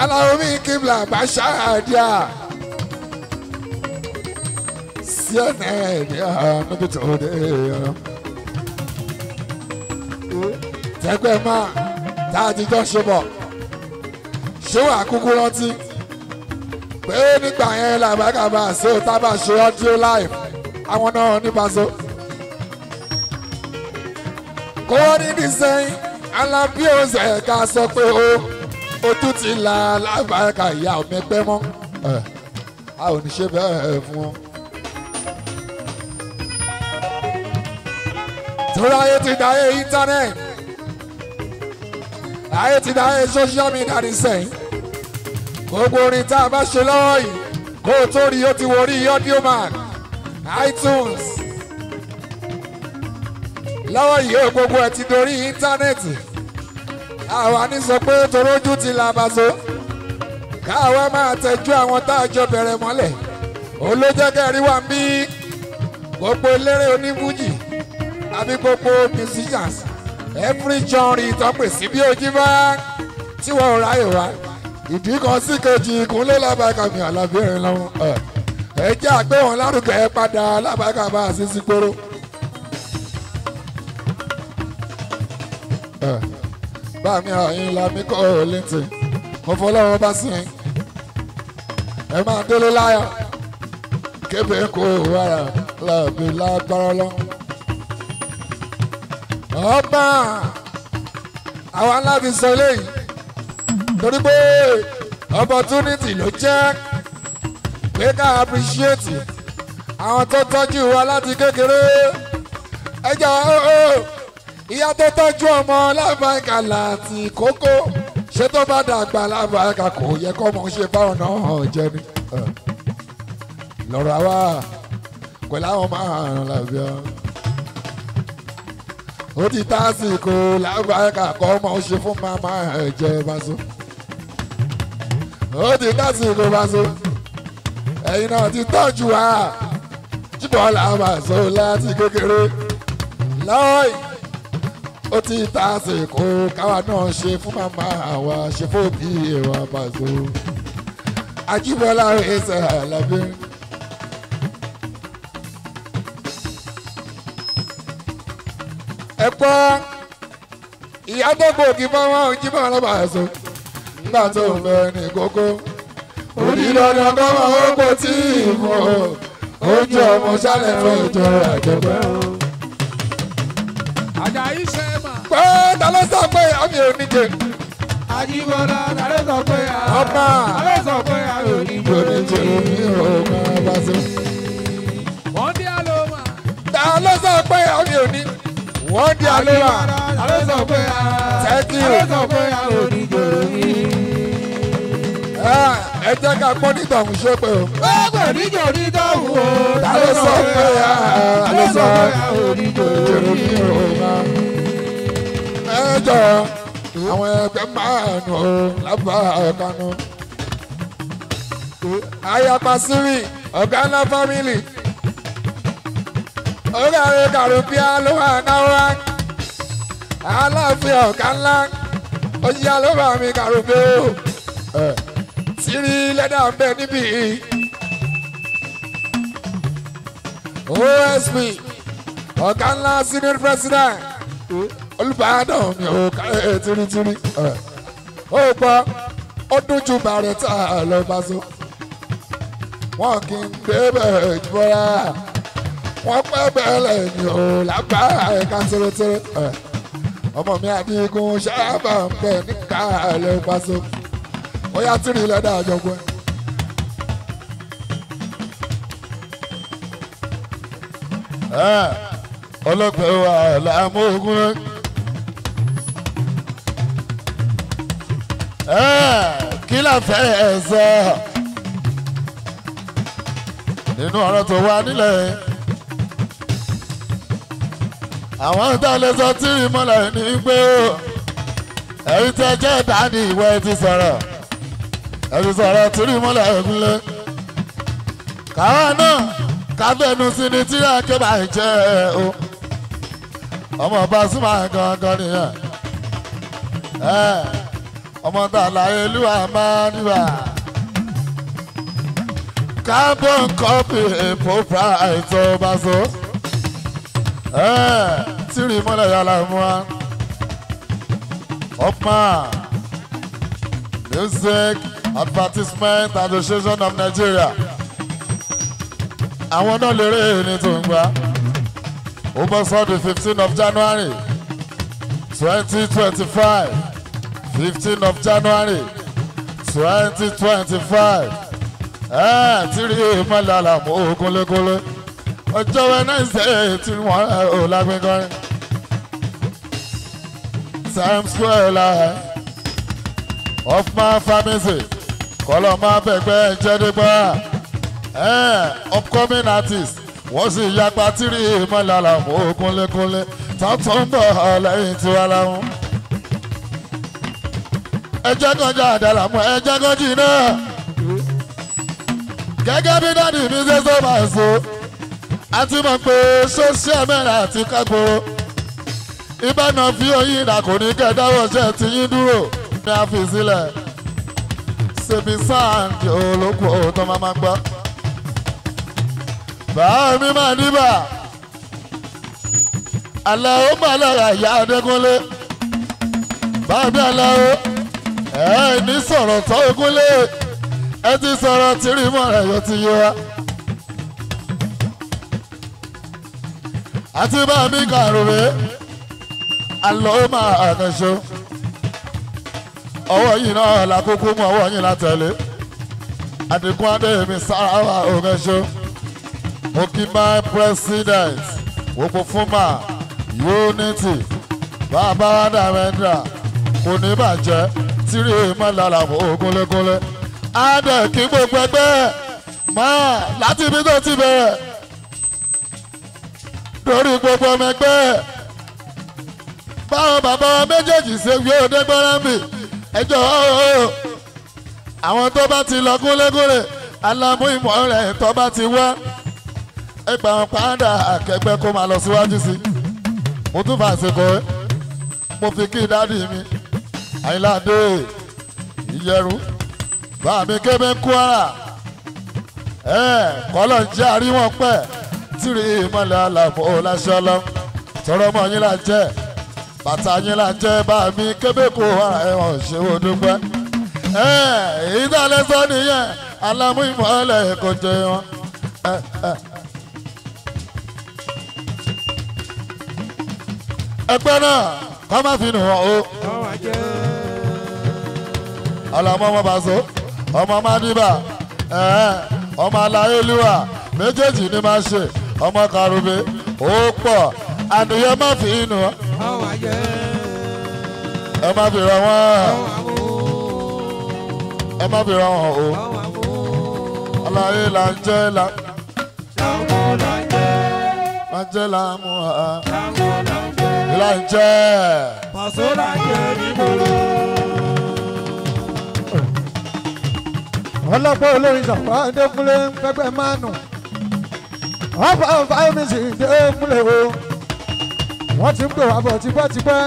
aláwo mi kíbla bá ṣàdíà. Níbi tó dé tẹgbẹ́ máa tá a ti jọ ṣe bọ̀ ṣé wà kúkú rántí pé nígbà yẹn làbágàbà ṣé o tábà ṣe audio live àwọn náà nípaṣọ kó nídìí sẹ́yìn alábí ọ̀sẹ̀ ká sọ pé o tún ti la lábàákà ìyá ọmọ ẹgbẹ́ mọ́ a ò ní ṣe bẹ́ẹ̀ fún wọn. torí ayé ti dáyé íńtánẹ́ẹ̀tì ayé ti dáyé social media ní sẹ́yìn gbogbo orin tá a bá ṣe lọ́wọ́ yìí kó o tó rí o ti wọrí Audiomack iTunes lọ́wọ́ yìí ó gbogbo ẹ̀ ti dorí íńtánẹ́ẹ̀tì àwa ní sọ pé torójú ti làbàṣọ káwa máa tẹjú àwọn tá a jọ bẹ̀rẹ̀ mọ́lẹ̀ olójẹ́kẹ́ rí wa ń bí gbogbo eléré onífújì àbí gbogbo musicians every genre ìtọ́pẹ̀ sí bí ojú bá tí wọ́n ráyè wá ìdí kan sí kejì ìkúnlẹ̀ lábàkà mi àlàbíyẹ̀rẹ̀ lọ́wọ́ ẹ jẹ́ àgbẹ̀ wọn lárugẹ padà lábàkà bá a sí sí gbóró. bá mi àyìn lami kọ́ ò létí mo fọlọ́wọ́ bá sí ẹ máa délé láyọ̀ kébé kó wàrà làbí lágbára lọ. ọba àwọn aláàbí sọ léyìí torí pé opportunity ló jẹ́ pé ká appreciate àwọn tó tọ́jú wa láti kékeré ẹ jẹ́ ìyá tó tọ́jú ọmọ lábàáká láti kókó ṣé tó bá dàgbà lábàáká kò yẹ kó mọ̀ ṣe báwọn náà hàn jẹ ni lọ́rọ̀ àwa pẹ̀lú àwọn máa ràn lábíà ó ti tásìkò lábàáká kọ́ mọ̀ ṣe fún màmá ẹ̀jẹ̀ Paso ó ti tásìkò Paso ẹ̀yin náà ti tọ́jú wa jíbọ̀ làbàṣọ láti kékeré lọ́ọ̀ì ó ti tásìkò káwa náà ṣe fún màmá wa ṣe fóbi ìwà Paso Ajíbọ́lá ẹsẹ̀ Àlàbí. ẹ gbọ́ ìyá tó gbòógì fọwọ́ Jíbọ́ Paso nígbà tó ń bẹ ní kókó onídọ́dọ́ kọ́mọ ó kò tí ì mọ̀ oúnjẹ ọmọ sálẹ̀ fún ìjọ àjọpẹ́. Àjàyí ṣe mà. pé ta ló sọ pé àmì oníjẹ. Ajíbọ́lá ta ló sọ pé ọba ta ló sọ pé àmì oníjẹ. oníjẹ mi ò máa bá so. Wọ́n dí àlọ́ mà. ta ló sọ pé àmì oní. wọ́n di àlùwà. Ta ló sọ pé thank you. ta ló sọ pé àmì oníjẹ mi. ẹ jẹ́ ká gbọ́ nígbà òun ṣe pé o. Gbẹ́gbẹ́ níjọ onítọ̀hún o. ta ló sọ pé ta ló sọ pé àmì oníjẹ mi mi. ò máa. ẹ jọ àwọn ẹgbẹ́ máa nù ó lábàá ọ̀kanú. ayapa siri ọ̀gá ńlá fámìlì. oríire kàrúbíà ló wà náwó. aláàfin ọ̀gá ńlá oyíyá ló bá mi kàrúbí o. Siri lẹ́dà ń bẹ níbí. OSP ọ̀gá ńlá senior president Olùbàdàn mi ò kárẹ̀ tìrìtìrì. ó gbọ́ ó dún ju bàrẹ̀ tá a lọ Paso. wọ́n kì í débẹ̀ jùbọ́lá wọ́n pẹ́ bẹ́ẹ̀ lẹ́yìn o lágbára ẹ̀ka tẹ́rẹ́tẹ́rẹ́. ọmọ mi Àdìgún sábà ń bẹ níkà lọ Paso. ó yá tìrì lẹ́dà àjọgbọ́n. ọlọ́pẹ́ wa làmógún kí la fẹ́ ẹ sọ nínú ọ̀rọ̀ tó wà nílẹ̀ àwọn tá a lè sọ tìrì mọ́lẹ̀ ní pé ó ẹ̀yin tẹ́ jẹ́ ìdáni ìwé ti sọ̀rọ̀ ẹ̀rí sọ̀rọ̀ tìrì mọ́lẹ̀ ẹ̀gúnlẹ̀ káwa náà kábẹ́nu sí ni tí àkébà ń jẹ́ o ọmọ Pasuma gangan nìyẹn ọmọ tààlà Olúwa máa níbà carbon copy proprietor Paso tìrì mọ́lẹ̀ yàrá mú wa Upman Music Advertisement Association of Nigeria àwọn náà lè rí ní tó ń gbà ó bọ́ sọ́dún 15 of January 2025 15 of January 2025 tírí ìmọ̀lẹ̀ àlàmú kúnlékúnlé ọjọ́ Wednesday tí wọ́n ò lágbẹ́gọ́rin Times Square láì of my pharmacy kọ́lọ́ máa bẹ̀gbẹ́ jẹ́dẹ́gbà upcoming artist wọ́n sì yapa tírí ìmọ̀lára mọ́ kúnlékúnlé tọ́tún ń bọ̀ lẹ́yìn tiwa láwọn. ẹjẹ́ kan já àdàlà mọ́ ẹjẹ́ kan jì náà gẹ́gẹ́ bí dáàdì mi ṣe sọ máa so àti mọ̀ pé social media àti kágbóró ìbáná fi oyin ìdàkọ̀ ní kẹ́dáwọ̀ ṣe ti yín dúró ní àfi sílẹ̀ ṣèbí sáàǹdì olóko tó máa gbọ́. báwo mi máa níbà Àlàó máa lọ́ra ìyá Adékúnlé báwo mi Àlàó ní sọ̀rọ̀ tó Ògúnlé ẹ ti sọ̀rọ̀ tìrì mọ́ rẹ̀ yóò ti yé wa. àti bá mi kàròwé Àlàó máa àkànṣe ọwọ́ yìí náà làkúkú mú ọwọ́ yìí látẹ̀lé Àdìgún Adéyẹmí Sàràwá ògànṣe Okimba president gbogbo fúnmà unity bàbá dàmẹ́dà kò ní bàjẹ́ tírí mọ́lára ògúnlékúnlé adẹ kí gbogbo ẹgbẹ́ máa láti ibi tó ti bẹ̀rẹ̀ lórí gbogbo ọmọ ẹgbẹ́ báwọn bàbá méjèèjì ṣe wí òde gbọ́nrẹ́mì ẹjọ́ àwọn tó bá ti lọ gúnlégúnlé alámú ìmọ̀ rẹ̀ tó bá ti wá ẹgbà wọn padà akẹgbẹ́ kó máa lọ síwájú sí mo tún fà ṣèkọ́ mo fi kí dádì mi Àyìnládé Ìyẹ̀rú bá mi kébé ń Kwara kọ́lọ̀ ń jẹ́ àríwọ̀n pẹ́ tíri ìmọ̀lẹ̀ àlàfo láṣọ lọ tọrọ mọ́ yín là jẹ́ bàtà yín là jẹ́ bá mi kébé kó ara ẹ̀wọ̀n ṣe ó dúpẹ́ èyí tá a lè sọ nìyẹn alámú ìmọ̀lẹ̀ kò jẹ wọn. ẹgbẹ́ náà kọ́ máa fi nù wọ́n o. ọlọmọ ọmọ bàṣọ ọmọ mádìbà ọmọ aláyélúwà méjèèjì ni máa ṣe ọmọ karùbé ó pọ̀ àníyàn má fi nù wọ́n. ẹ má fi rọ wọ́n ẹ má fi rọ wọ́n o. aláyé là ń jẹ́ là ń jẹ́ là ń mú ha là ń jẹ́ pàṣẹ là ń jẹ́ nígboro. ọlọ́pàá olórin Ṣàpá Adékúnlé pẹ́pẹ́ mánu ọ̀pá fáyọmísì Adékúnlé o wọ́n ti ń pè wá bọ̀ tipẹ́tipẹ́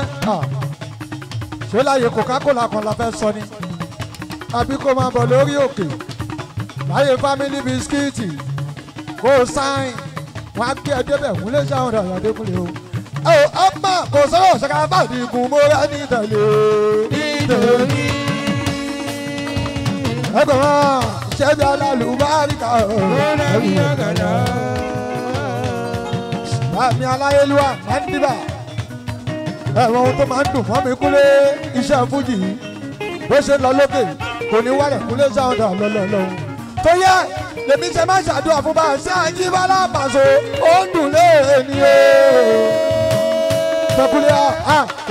ṣé láyé Coca-Cola kan la fẹ́ sọ ni àbí kó máa bọ̀ lórí òkè láyé family bisikíìtì kó sáìn wọ́n á gbé ẹ débẹ̀ Kúnlé Ṣàpá Adékúnlé o ọmọ kò sọ̀rọ̀ ṣẹ̀ka bá dìgún mọ́ra ní tẹ̀lé nítorí ẹgbẹ́ wọn ṣẹ́bi alálùbáríkà ẹ̀mí àgàdá. Bàmí aláyélúwà máa ń dìbà ẹ̀wọ̀n ohun tó máa ń dùn mọ́ mi Kúnlé iṣẹ́ fújì bó ṣe lọ lókè kò ní wálẹ̀ Kúnlé Ṣàpá lọ́lọ́lọ́ tó yẹ lèmi ṣe máa ṣàdúrà fún bá a ṣe Àjíbọ́lá Pàṣọ ó ń dùn léèní o tọkùnlé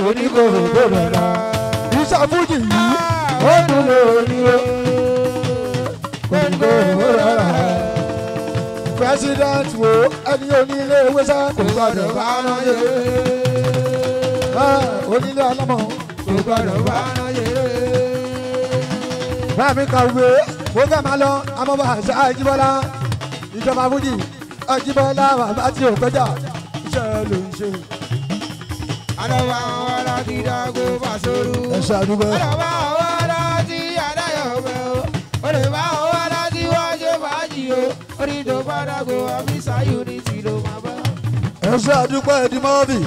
oníkòrò gbòòrò náà iṣẹ́ fújì yìí ó ń dùn léèní o. President wo ẹni onílé wẹ́sẹ̀ kò gbọdọ̀ bá ráyè. Onílé ọlọ́mọ kò gbọdọ̀ bá ráyè. Báàmí kàwé ó fẹ́ máa lọ amọ́bà àṣà Àjíbọ́lá ìjọba fújì Àjíbọ́lá bàbá tí ò kọjá iṣẹ́ ló ń ṣe. Àdàbà àwọn ará ti dàgbò fàṣọrù. Ẹ ṣàdúgbò. Àdàbà àwọn ará ti àdáyọ̀ bẹ̀ o. Olè bá àwọn ará tí wọ́n ṣe fàájì o. Orí tó bá dàgbò àfíìsà unity ló máa bá. Ẹ ṣàdúgbò ẹ̀dí mọ́bì.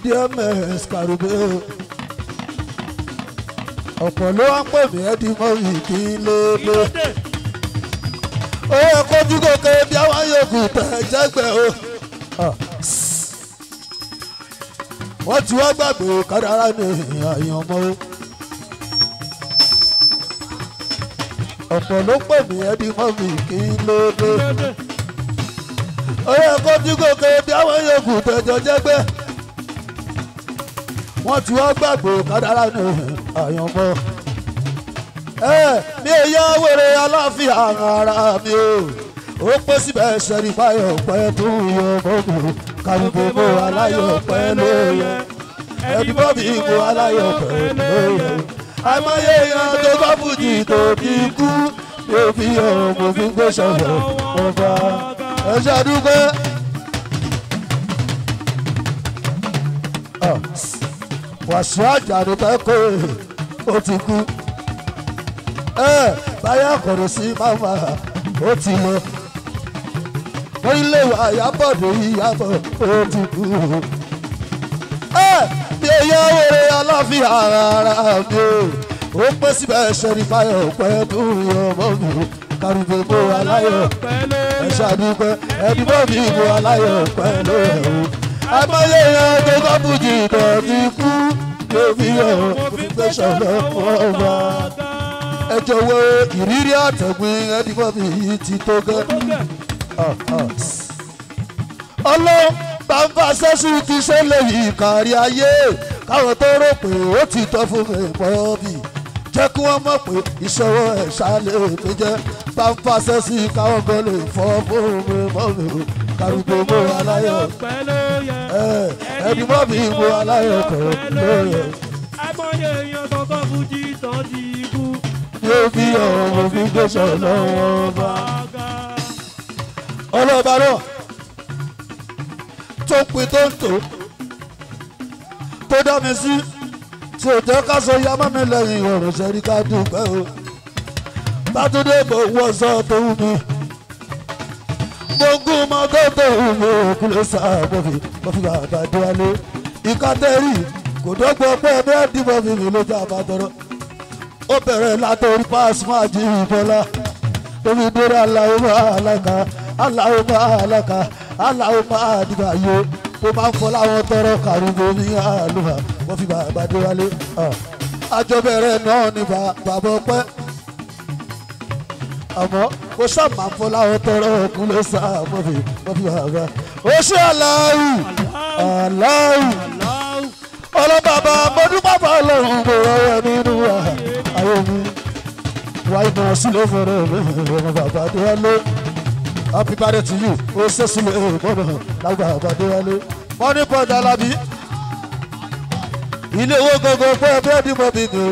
DMS Karube o. Ọ̀pọ̀ ló wá pè mí ẹ̀dí mọ́bì kí ló dé. Ó yẹ kójú kòkè bí àwọn yòókù tẹ̀ jẹ́gbẹ́ o. Wọ́n ti wá gbàgbé kádàrá ní àyàn mọ́ o. Ọ̀pọ̀ ló pè mí ẹbí mọ́ mi kí ló dé. Ó yẹ kó tí gòkè bí àwọn yòókù tẹ̀jọ́ jẹ́gbẹ́. wọ́n ti wọ́n gbàgbé kádàrá ní àyànmọ́. Mi ò yá wèrè aláfíà ara mi o ó pé síbẹ̀ ṣẹ́ni fáyọ̀ pẹ́ tó yọ bọ́ọ̀bù kàrúgbó mo aláyọ̀ pẹ́ lóye ẹni bọ́ọ̀bì mo aláyọ̀ pẹ́ lóye àìmọye èèyàn tó bá fújì tó ti kú yóò fi hàn mo fi gbé ṣọlọ mo bá ẹ ṣàdúgbò. Wàṣọ àjàdù fẹ́ kó o ti kú báyà kọ̀rọ̀ sí màmá ó ti lọ wọ́n ilé wa Ìyábọ̀dé Ìyábọ̀ ó ti kú bí eyín wèrè aláfíà ara mi ó pé síbẹ̀ ṣẹ́ni fáyọ̀ pẹ́ tó yọ ọmọ mi kárùbọ̀ mo aláyọ̀ ẹ ṣàdúpẹ́ ẹni bọ́ mi mo aláyọ̀ pẹ́ lóyè o àmọ́yé yẹn tó bá bùjì tó ti kú ló fi hàn mo fi gbé ṣọlọ ọba ẹ jọ̀wọ́ ìrírí àtẹ̀gbìn ẹni bọ́ mi yìí ti tó gẹ́. Ọlọ́run bàbá sẹ́sù ti ṣe lè yí kárí ayé káwọn tó rò pé ó ti tọ́ fún mi pọ̀ bí jẹ́ kí wọ́n mọ̀ pé ìṣòro ẹ̀ ṣáálẹ̀ mi jẹ́ bàbá sẹ́sù káwọn kan lè fọ́ fún mi mọ́ mi kárùgbó mo aláyọ̀ ẹni mọ́ mi mo aláyọ̀ kọ̀ lóye. àìmọye èèyàn kankan fújì tán ti kú. yóò fi ọ̀rọ̀ mo fi gbèsè lọ́wọ́ bá. ọlọ́ba náà tó ń pin tó ń tò tó dá mi sí tí ò jẹ́ ká sọ yá mọ́ mi lẹ́yìn ọ̀rọ̀ ṣẹ́rí ká dúpẹ́ o. bátúndé mo wọ́ sọ tó wù mí mo gún mọ́ tó wù mí òkú ló sá mo fi bàbá dé wálé ìkátẹ́rì kò dọ́gbọ́ pé bẹ́ẹ̀ dìbò fi mi lójú àbátọ́rọ́ ó bẹ̀rẹ̀ látọ̀rí Pasuma Ajíbọ́lá tóbi dúró aláwọ̀ alága aláwọ̀ alága aláwọ̀ àdìgbà yó tó máa ń fọ́ láwọn tọrọ kàrúgbó ní àlùfà wọ́n fi bàbá dé wálé àjọbẹ̀rẹ̀ náà ní bàbá ọpẹ́ àmọ́ kò sábà ń fọ́ láwọn tọrọ ọkùn ló sá wọ́n fi bàbá ó ṣe aláwù ọlọ́bàbà mọ́dúnbàbà ọlọ́run kò rọrọ nínú ayé mi wáyé náà sílẹ̀ fọ́rọ̀ ọmọ bàbá dé wálé happy birthday to you ó ṣe sílẹ̀ mọ́nà lágbà bàbá dé wálé money pot Alábí ilé owó gbogbo pé ẹgbẹ́ dìbò mi ni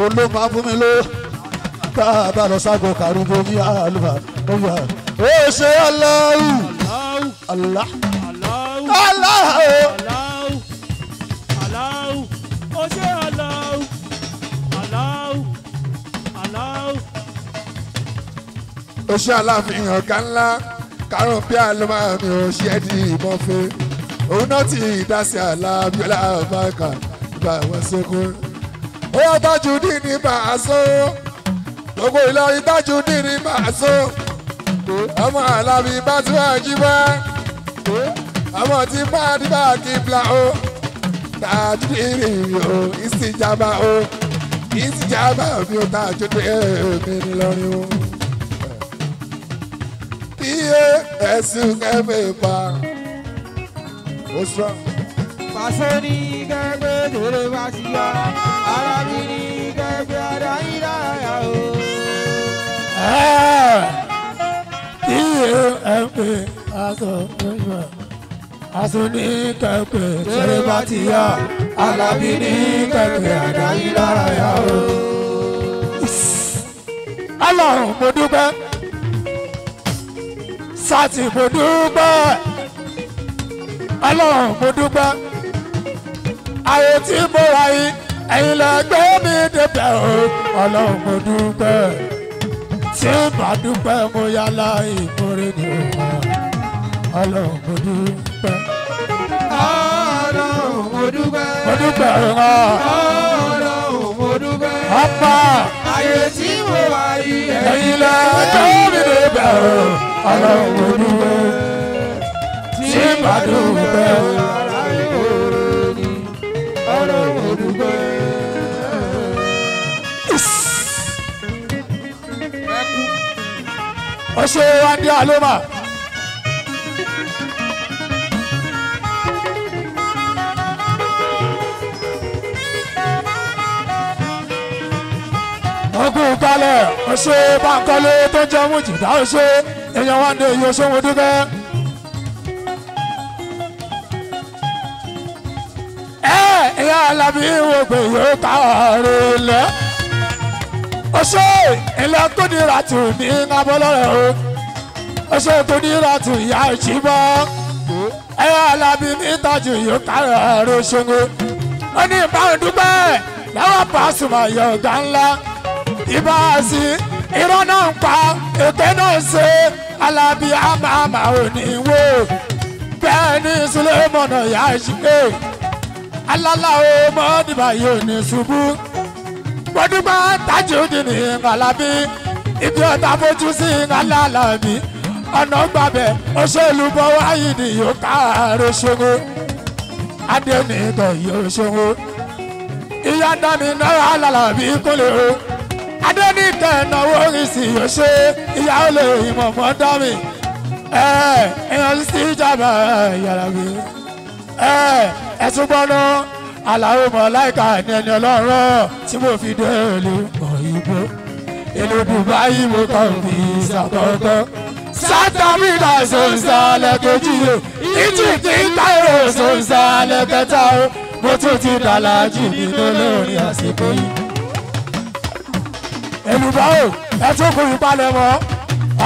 olóògùn á fún mi ló tá a bá lọ ságo kàrúgbó ní àlùfà ó ṣe aláwù ó ṣe aláàfin ọ̀gá ńlá karùn-ún bí àlọ́mà mi ò ṣe é di ìbọn fún òun náà ti dásí Alábíọ́lá bákan ìgbà wọn ṣẹ́kùn. ó yá Tajudeen ní Paso gbogbo Ìlọrin Tajudeen ní Paso ọmọ Alábí Pasuma Ajíbọ́lá ọmọ tí bá dìbà kíbla o Tajudeen o ìsìjàmbá o ìsìjàmbá mi ò Tajudeen mi nílọrin o. ẹ̀sùn kẹfẹ́ pa ó sọ. Paso ní kẹgbẹ́ tèrè wá sí ya Alábí ní kẹgbẹ́ adáyín láyà o. Paso ní kẹgbẹ́ tèrè wá sí ya Alábí ní kẹgbẹ́ adáyín láyà o. Ọlọ́run mo dúpẹ́ sátì mo dúpẹ́ Ọlọ́run mo dúpẹ́ ayé tí mo wà yìí ẹ̀yin lẹ gbé mi débẹ̀ o Ọlọ́run mo dúpẹ́ tí bá dúpẹ́ mo yálà ìkórè ni o Ọlọ́run mo dúpẹ́. Ọlọ́run mo dúpẹ́. Mo dúpẹ́ Ọlọ́run mo dúpẹ́. ọ̀pá ayé tí mo wà yìí ẹ̀yin lẹ gbé mi débẹ̀ o Ọlọ́run mo dúpẹ́ tí bá dúpẹ́ o. Ọlọ́run mo dúpẹ́. Ó ṣe wá ní àlómà. ogun kalẹ̀ ọṣẹ Bánkọ́lé tó jẹ́ Mújìdá ọṣẹ èèyàn wá dé iye ṣòwò dúpẹ́. ìyá Alábí wo pé yóò káàárọ̀ lẹ́ ọṣẹ ilẹ̀ tó nira tù ní abọ́lọ́rẹ̀ o ọṣẹ tó nira tù ìyá ìjìbọ́ ìyá Alábí ní ìtọ́jú yóò káàárọ̀ ṣòwò ó ní ìbáwọn dúpẹ́ lọ́wọ́ Pasuma yọ̀ ọ̀gá ńlá ìbáàsì irọ́ náà ń pa èké náà ṣe Alábí àmàmà òní wò bẹ́ẹ̀ ni Sulemọ̀nà yà ṣe alálàó mọ́dìbà yóò ní ṣubú gbọ́dúgbà Tajudeen ní Alábí ibi ọ̀tá fojú sí Alábí ọ̀nà gbàbẹ̀ òṣèlú bọ́wọ́ ayíǹde yóò káàárọ̀ ṣòwò adẹ́nìtọ̀ yóò ṣòwò ìyá dání náà Alábí kúnlẹ̀ o adẹ́nìkẹ́ náwó oríṣi yóò ṣe ìyá olè ìmọ̀mọ́ dámì èèyàn sí ìjàmbá yàrá mi ẹ̀sùn gbọ́nà Àlàó Màláíkà ní ẹni ọlọ́run tí mo fi dé ìlú òyìnbó ìlú Dubai mo kàn fi ṣàkọ́kọ́ South Africa sọ̀nsálẹ̀ kejì o Egypt Cairo sọ̀nsálẹ̀ kẹta o mo tún ti dàlájì nínú lórí àsìkò yìí. èlùbọ́ o ẹ tún kú ìpalẹ̀mọ́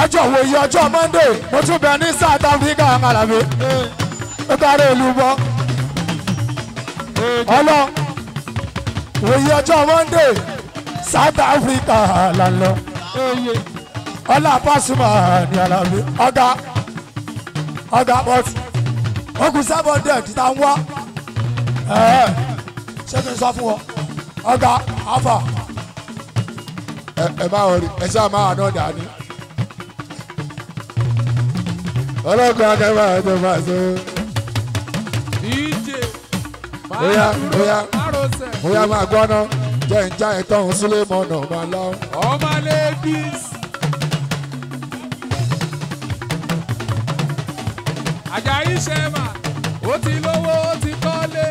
ọjọ́ wòye ọjọ́ Monday mo tún bẹ ní South Africa Alábí ó kárí èlùbọ́ ọlọ́ wòye ọjọ́ Monday South Africa là ń lọ ọlá Pasuma ní Alábí ọ̀gá bọ́tì ogun sábọ̀ dẹ̀ tí ta ń wá ṣé kí n sọ fún ọ ọ̀gá afa ẹ máa rí ẹ ṣáà máa náà dání ọlọ́kùnrin akẹ́fà ẹ̀jẹ̀ máa ṣe. bóyá máa gbọ́ná jẹ́ ń já ẹ̀tọ́ òun Sulemọ̀nà máa lọ. ọmọ ladies. Àjàyí Ṣẹ́mà ó ti lówó ó ti kọ́lé.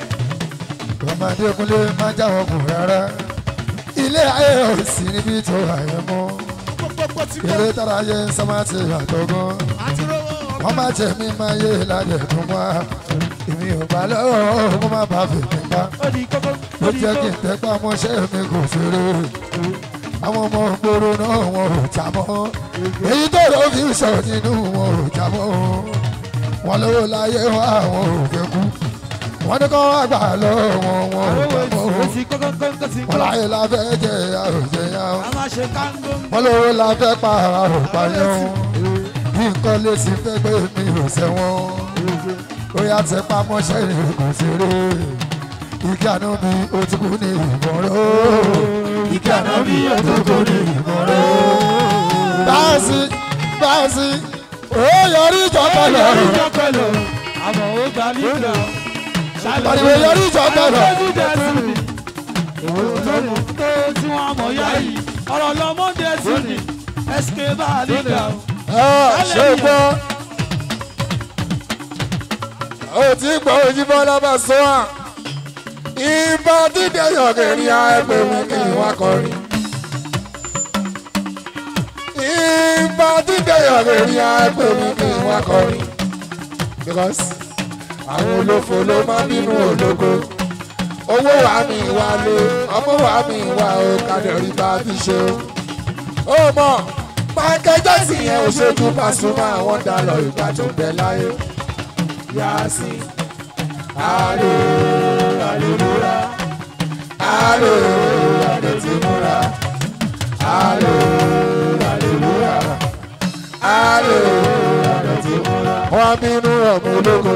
ọmọdé kúnlé máa jáwọ́ kù rárá ilé ayé ò sí níbi tó àyè mọ́ eré tára yẹ sọ́mátì àtọ́gán wọ́n máa jẹ́ mi máa yé lálẹ́ tó wá èmi ò bá lọ́wọ́ kó má bàa fèmí pa ó jẹ́ kí n tẹ́pá mọ́ṣẹ́ mi kò ṣeré àwọn ọmọ gbòòrò náà wọn ò já mọ́ èyí tó ló fi sọ nínú wọn ò já mọ́ wọn lówó láyé wọn àwọn ò fẹ́ kú wọn ní kọ́ wá gbà lọ́wọ́ wọn ò gbà mọ́ wọn láyé la fẹ́ jẹ àròjẹ yẹn wọn lówó la fẹ́ pa àròpá yẹn bí nǹkan lè sì fẹ́ gbé mi ò sẹ́wọ̀n ó yà tẹ pamọ́ṣẹ́ ní kò ṣeré igi àná mi ó ti kú ní ìmọ̀ràn igi àná mi ó ti kú ní ìmọ̀ràn. báàsì ó yọrí ìjọpọlọ àmọ́ ó gbà nígbà pariwo yọrí ìjọpọlọ. tó tí wọ́n mọ̀ yá yìí ọ̀rọ̀ lọ́mọdé sí ni SK bá a nígbà. ṣé o gbọ́ o ti gbọ́ Òjìbọ́lá bá sọ wá ìbá dídé yọ̀gẹ̀rì ẹgbẹ́ mi kì í wá kọrin ìbá dídé yọ̀gẹ̀rì ẹgbẹ́ mi kì í wá kọrin because àwọn olófo ló máa bínú ológo owó wa mi wá lé ọmọ wa mi wá o kàdérí bá ti ṣe o mọ̀ Michael Jackson yẹn ò ṣojú Pasuma àwọn dá lọ ìgbà tó bẹ láyé. Yasi, alo, aleluya, alo, aletimura, alo, aleluya, alo, aletimura. Wọ́n bínú ọmọ ológo,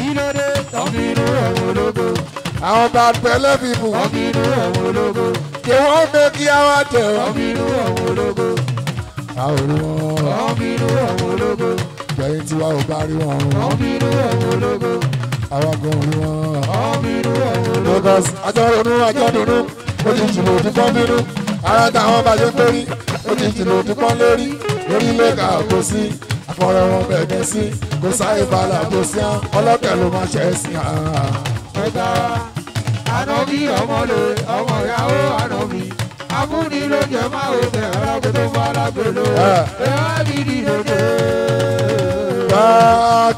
ìlódé wọ́n bínú ọmọ ológo. Àwọn bad pẹ̀lẹ́ bíbù wọ́n bínú ọmọ ológo. Kí wọ́n mẹ́kí àwọn àtẹ̀ wọ́n bínú ọmọ ológo. Àwọn olùwọ̀n wọ́n bínú ọmọ ológo. Gbẹ̀yìn tí wa ò bá rí wọn. Wọ́n bínú ọ̀hún ológo. Àwọn kan ò rí wọn. Wọ́n bínú ọ̀hún ológo. Lagos àjọ̀dúnú àjọ̀dúnú ó ti jìnnà òdúpọ̀ bínú. Ara táwọn bá ṣe ń lórí ó ti jìnnà òdúpọ̀ lórí. Lórílẹ̀ ká kò sí àfọ̀rẹ́ wọn bẹ̀rẹ̀ sí. Kò sáyé balà kò sí án ọlọ́tẹ̀ ló máa ṣe é sí án. Ẹ̀ka ànábì ọmọlé ọmọ ìyàwó ànábì Afúnni ló jẹ máa wò bẹ̀ ọ̀rọ̀ tó fara gbèlò. Ẹ wá gidi lòdò.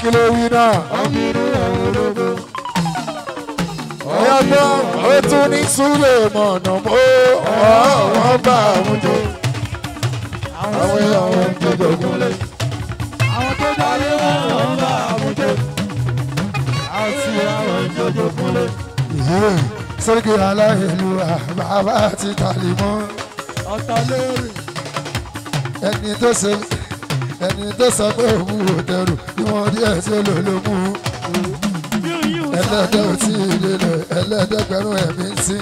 Kí ló wí náà? Ọ̀gbìnrin ọ̀hún lógo. Ọ̀yá gbọ́, ó tún ní Súlè mọ̀nà mọ́ wọ́n bá àwọn jọ. Àwọn èèyàn wọn ń jẹjọ gúnlẹ̀. Àwọn tó dáyé wọn bá àwọn jẹ. Àwọn tí àwọn ń jọjọ gúnlẹ̀. Sẹ́ríkì aláìlú bàbá ti tàlí mọ́. Ọ̀tá lórí. Ẹni tó sọ pé òun ò tẹrù ìwọ̀n díẹ̀ tí ó lò ló mú. Ẹlẹ́dẹ̀ ò tí ì lélẹ̀ ẹlẹ́dẹ̀gbẹ̀rún ẹ̀mí sí.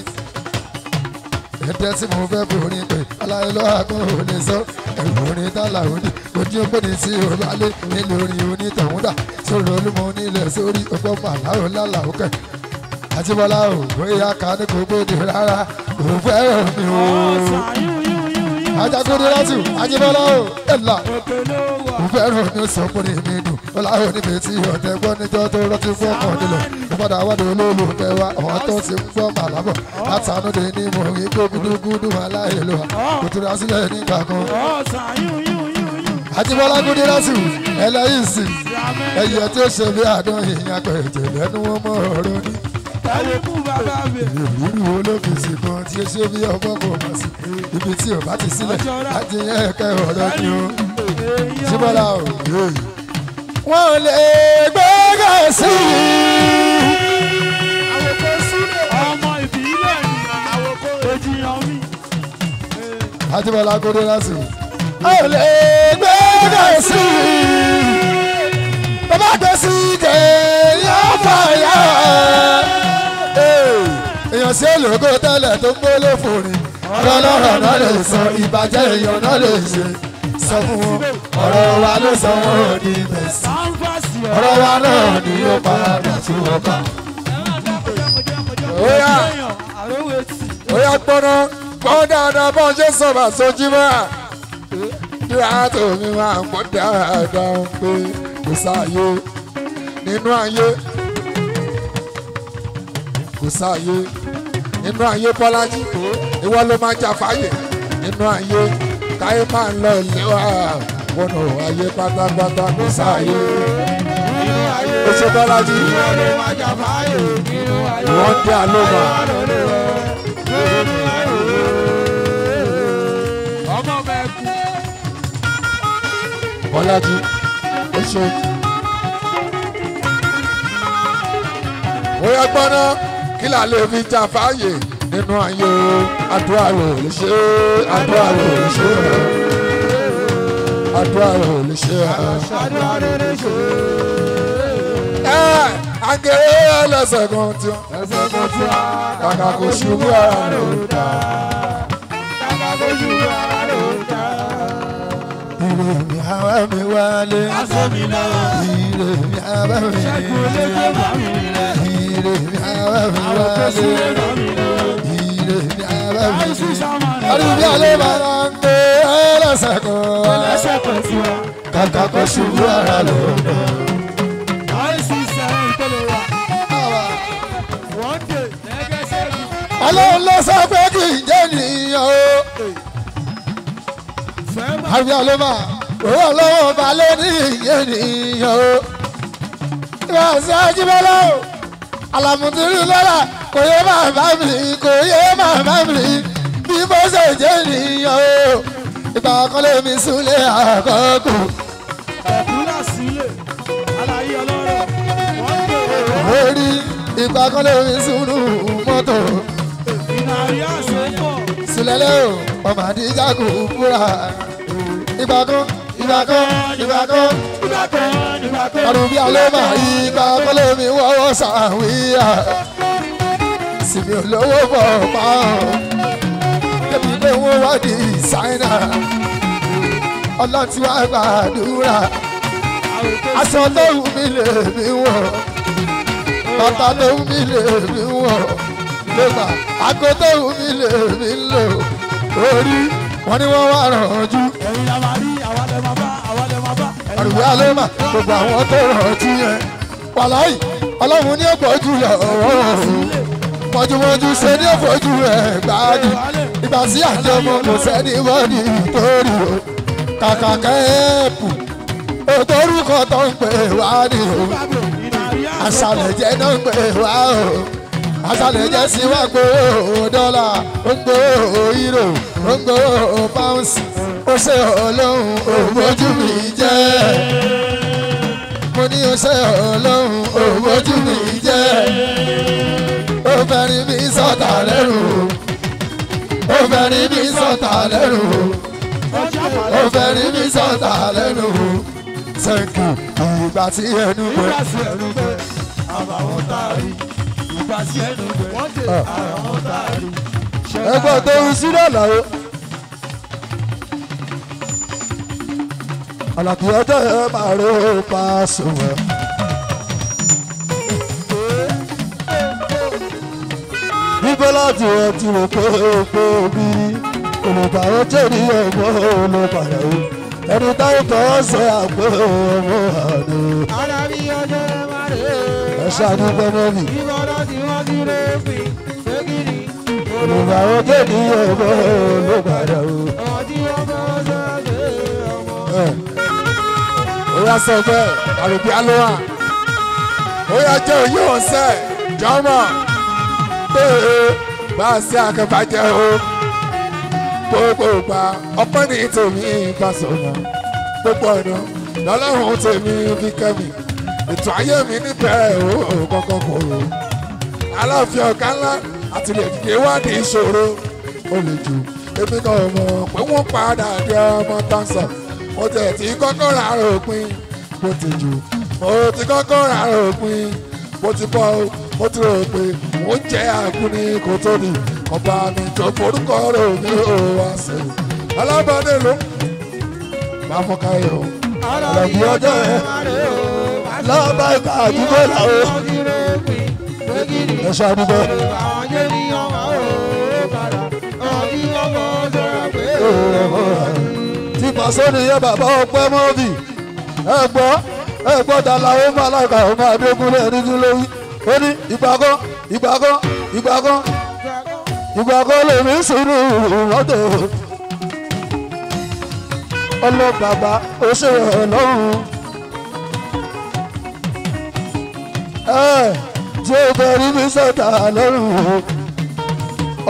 Ẹ̀dẹ̀ tí mo fẹ́ borí pé aláìlọ́ àgbọ̀n ò lè sọ. Ẹ̀rù orin tálà òní ojú ó pèní tí ò bá lé nílò orin onítọ̀hún dà. Sọ̀rọ̀ olúmọ nílẹ̀ sórí ọgbọ́n màláwò lálà òkè. Àjíbọ́lá ò bóyá ká ní kò gbòdì rárá kò fẹ́ràn mi o. Ajagunde láti Àjíbọ́lá ò ẹ̀là kò fẹ́ràn mi ó sọ pé mi dùn. Ọlá ò níbi tí ọ̀tẹ̀ gbọ́ níjọ́ tó rọ́tí fún ọkàn nílẹ̀. Mo padà wádìí olólùfẹ́ wa àwọn tó ti ń gbọ́ màlábọ̀. Látànúdé ní mo rí kó gúdúgúdú aláìlú wa. Kò tura sílẹ̀ nígbà kan. Àjíbọ́lá gúdé láti ẹlẹ́yìn sí. Ẹyẹ tí ó ṣe bí àdán ìyàn pẹ̀jẹ̀ lẹ́nu wọn mọ́ ọ̀rọ̀ ní. Ẹlẹ́kùn bàbá mi. Ìrírí olókìsì kan tí ó ṣe bí ọgbọ́n kò mọ̀ sí. Ibi tí ò bá ti sílẹ̀ láti yẹ ẹ̀kẹ́ ọ̀rọ̀ ni o. Jíbọ́lá ò yé. Wọ́n ò lè gbẹ́gẹ̀ sí i. Àwòkọ́ sílẹ̀. Ọmọ ìbílẹ̀ ni àwòkọ́ èjìyàn mi. Àjíbọ́lá gúdé láti. Wọ́n ò lè gbẹ́gẹ̀ sí i. Bàbá gbé sí ìjẹ́ yóò fà yá. Èèyàn sí ológo tẹ́lẹ̀ tó ń gbólé fòrin. Ọ̀rọ̀ lọ́rọ̀ náà lè sọ ìbàjẹ́ èèyàn náà lè ṣe. Sọ fún wọn ọ̀rọ̀ wa ló sọ wọn ò ní bẹ̀sì. Ọ̀rọ̀ wa náà ni yóò padà tí wọ́n bá. Óyá gbọ́ná gbọ́ dáadáa bọ́n ṣe sọ̀rọ̀ sójú mọ́. Kíra tó mi máa ń gbọ́ dáadáa pé kò sáàyè nínú ayé. Kò sáàyè nínú ayé Bọ́lájí. Ìwọ ló máa jà fáyè nínú ayé. Káyé máa ń lọ ilé wa. Wọnú ayé pátápátá kò sáàyè. Ó ṣe Bọ́lájí. Wọ́n dé àlómà. Bọ́lájí ó ṣe. Óyá gbọ́ná kí là lè fi jà fáyè nínú ayé o. Àdúrà ló lè ṣe àdúrà ló lè ṣe àdúrà ló lè ṣe. Àgẹ̀rẹ́ ẹlẹ́sẹ̀ kan tí wọ́n kàkà kò ṣubú ara ló dá. Ire mi àwa mi wálé. Ire mi àwa mi wálé. Ire mi àwa mi wálé. Ire mi àwa mi wálé. Àdúgbò alẹ́ máa ń gbé ẹlẹ́sẹ̀ kan. Kàkà kò ṣubú ara ló dá. Ọlọ́run ló sọ pé kì í jẹ́ nìyàn o. Àbí àlọ́mà owó ọlọ́wọ́ ọba ló ní ìyẹn nìyàn o. Ìwà sí Àjíbọ́lá o. Àlàmùtúrú lọ́la kò yé màmá mi kò yé màmá mi bí mo ṣe jẹ́ nìyàn o. Ìgbà kan lè mi súnlé àkọ́kù. Ẹ̀kúnlá sílẹ̀, aláyé ọlọ́rọ̀, wọ́n gbé Orí ìgbà kan lè mi súnú mọ́tò. ìnáyà àṣepọ̀. Sílẹ̀lẹ̀ o, ọmọ àdìjà kò búra. Ìgbà kan. Ọdún bí alóma ìgbà kan lè mi wọ́wọ́ sàwíyà. Sìmi olówó bọ̀ pa ọ́. Débi pé wọ́n wá di ṣáínà. Ọlọ́run tí wàá gbàdúrà. Aṣọ tó wù mí lè mi wọ̀. Bàtà tó wù mí lè mi wọ̀. Lẹ́gbà àgọ́ tó wù mí lè mi lò. Orí wọn ni wọ́n wá rànjú. Ẹ̀yin la máa rí àwa lẹ máa bá. Àrùbí alẹ́mà gbogbo àwọn tó rànjú yẹn. Wàláì Ọlọ́run ní ọ̀pọ̀ jù lọ. Mọ̀júmọ̀jú ṣe ní ọ̀pọ̀jù ẹ̀ gbáàdì. ìgbà tí àjọ ọmọ kò sẹ́ni wọ́ọ̀dì torí o kàkà kẹ́ẹ̀pù òtórúkọ tó ń pè wá ní o àṣàlẹ̀ jẹ́ náà ń pè wá o àṣàlẹ̀ jẹ́ sí wá gbòó dọ́là ó ń gbòó euro ó ń gbòó pounds ó ṣe ọlọ́run òmójú mi jẹ́ mo ní ó ṣe ọlọ́run òmójú mi jẹ́ ó fẹ́ rí mi sọ́tà lẹ́rù ó fẹ́ rí mi sọ́tà lẹ́rù ó fẹ́ rí mi sọ́tà lẹ́rù sẹ́ńkì ìgbà tí ẹnu pẹ́. àbàwọ̀n táàrí ìgbà tí ẹnu pẹ́ àbàwọ̀n táàrí. ẹgbẹ́ tó ń sílẹ̀ làwọn. àlàkì ọjọ́ ẹ máa ro paṣọ wọn. bíbọ́ láti wọ́n ti rò pé òpó bí olùkọ́ àwọn jẹ́rìí ọgbọ́n olùpàdé o ẹni táwọn tọ́ sọ àpò ọmọ àdó. Alábí ọjọ́ máa rè é. ẹ ṣàdúgbò mọ́bì. Ìbọ̀dọ̀ tí wọ́n ti rè é fi ṣégiri. olùkọ́ àwọn jẹ́rìí ọgbọ́n olùpàdé o. Ọtí ọmọ ṣẹ́ṣẹ́ ọmọ. ó yá sọ bẹ́ẹ̀ àròbí alóhà ó yá jẹ́ òye ọ̀sẹ̀ jọ́mọ̀ pé bá a ṣe àkàbàjẹ́ o gbogbo ìgbà ọpẹ́ ní tèmi ìbásọ̀nà gbogbo ọ̀nà lọ́lọ́run tèmi fi kẹ́mi ètò ayé mi níbẹ̀rẹ̀ o kọ́kọ́ kòrò aláàfin ọ̀gá ńlá àti lè dìde wádìí ìṣòro ó lè jù èmi náà mọ̀ pé wọ́n padà dé ọmọ tánṣán mo tẹ̀ tí kọ́kọ́ rà òpin bó ti jù mo ti kọ́kọ́ rà òpin bó ti bọ́ mo ti rò pé mo ń jẹ́ àkúni kò tó di ọba mi tó forúkọ rò ní òwò àṣẹ alábàdé ló máa fọkà yọ àlàkì ọjọ́ ẹ lọ́ba ìka àdúgbò làwọn. ẹ ṣàdúgbò. Àwọn jẹ́ ní ọmọ òó padà. Ọtí ọmọ ṣẹ́ṣẹ́ tí pàṣẹ nìyẹn bàbá ọpẹ́ mọ́bì ẹ gbọ́ ta làwọn máa láìka ọmọ adékúnlé ẹni lórí ó ní ìgbà kan lèmi sùúrù mọ́tò ọlọ́bàbà ó ṣe ọlọ́run tí ó bẹ̀rù mi sọ̀tà lọ́rùn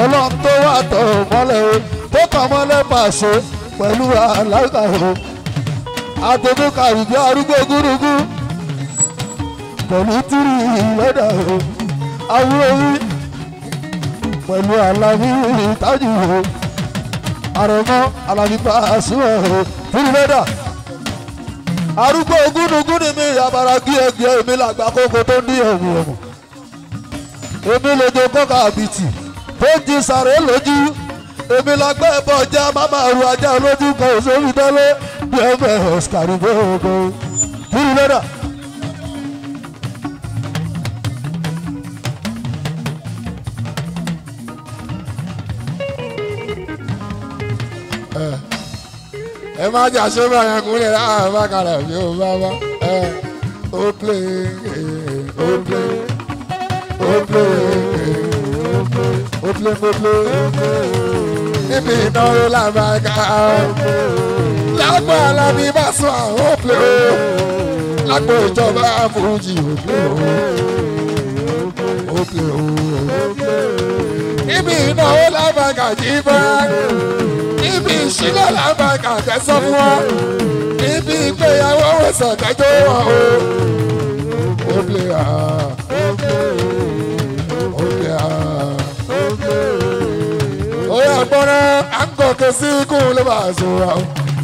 ọlọ́run tó wà tọ̀ mọ́lẹ̀ o tó kàn mọ́lẹ̀ pàṣẹ pẹ̀lú àlàkà o àtẹ̀tẹ̀ kàrìbí arúgbó gúrúgú pẹ̀lú tìrì lọ́dà o awúrẹ́wí pẹ̀lú alábí ìtajú o àrẹ̀mọ́ alábí Pasuma o tìrì lọ́dà arúgbó gúrúgú ni mi yàbàrà gíẹ̀gíẹ̀ èmi làgbà kókó tó ní ẹ̀wù ẹ̀mọ̀ èmi lójó kọ́kà àbìtì tó jí sàré lójú èmi la gbẹ́ ẹ̀bọ̀ ọjà máma ru ajá lójú kan òṣèlú tẹ́lẹ̀ bí ẹgbẹ́ Oscar gbogbo kúrú lọ́dà. ẹ má jà ṣé báyà kúnlẹ̀ láàrín bá kalẹ̀ bí ó bá wá ó play ó play ó play ó play níbi ìnáwó làbàkà lágbo alábí bá sún àwọn ó play lágbo ìjọba fújì ó play ó play níbi ìnáwó làbàkà jí bá níbi ìṣílẹ̀ làbàkà tẹ̀sán fún wa níbi ìgbéyàwó wẹ̀sán tẹ́jọ́ wọn ó play oya gbọ́dọ̀ à ń gòkè sí ikú ló bá a sọ̀rọ̀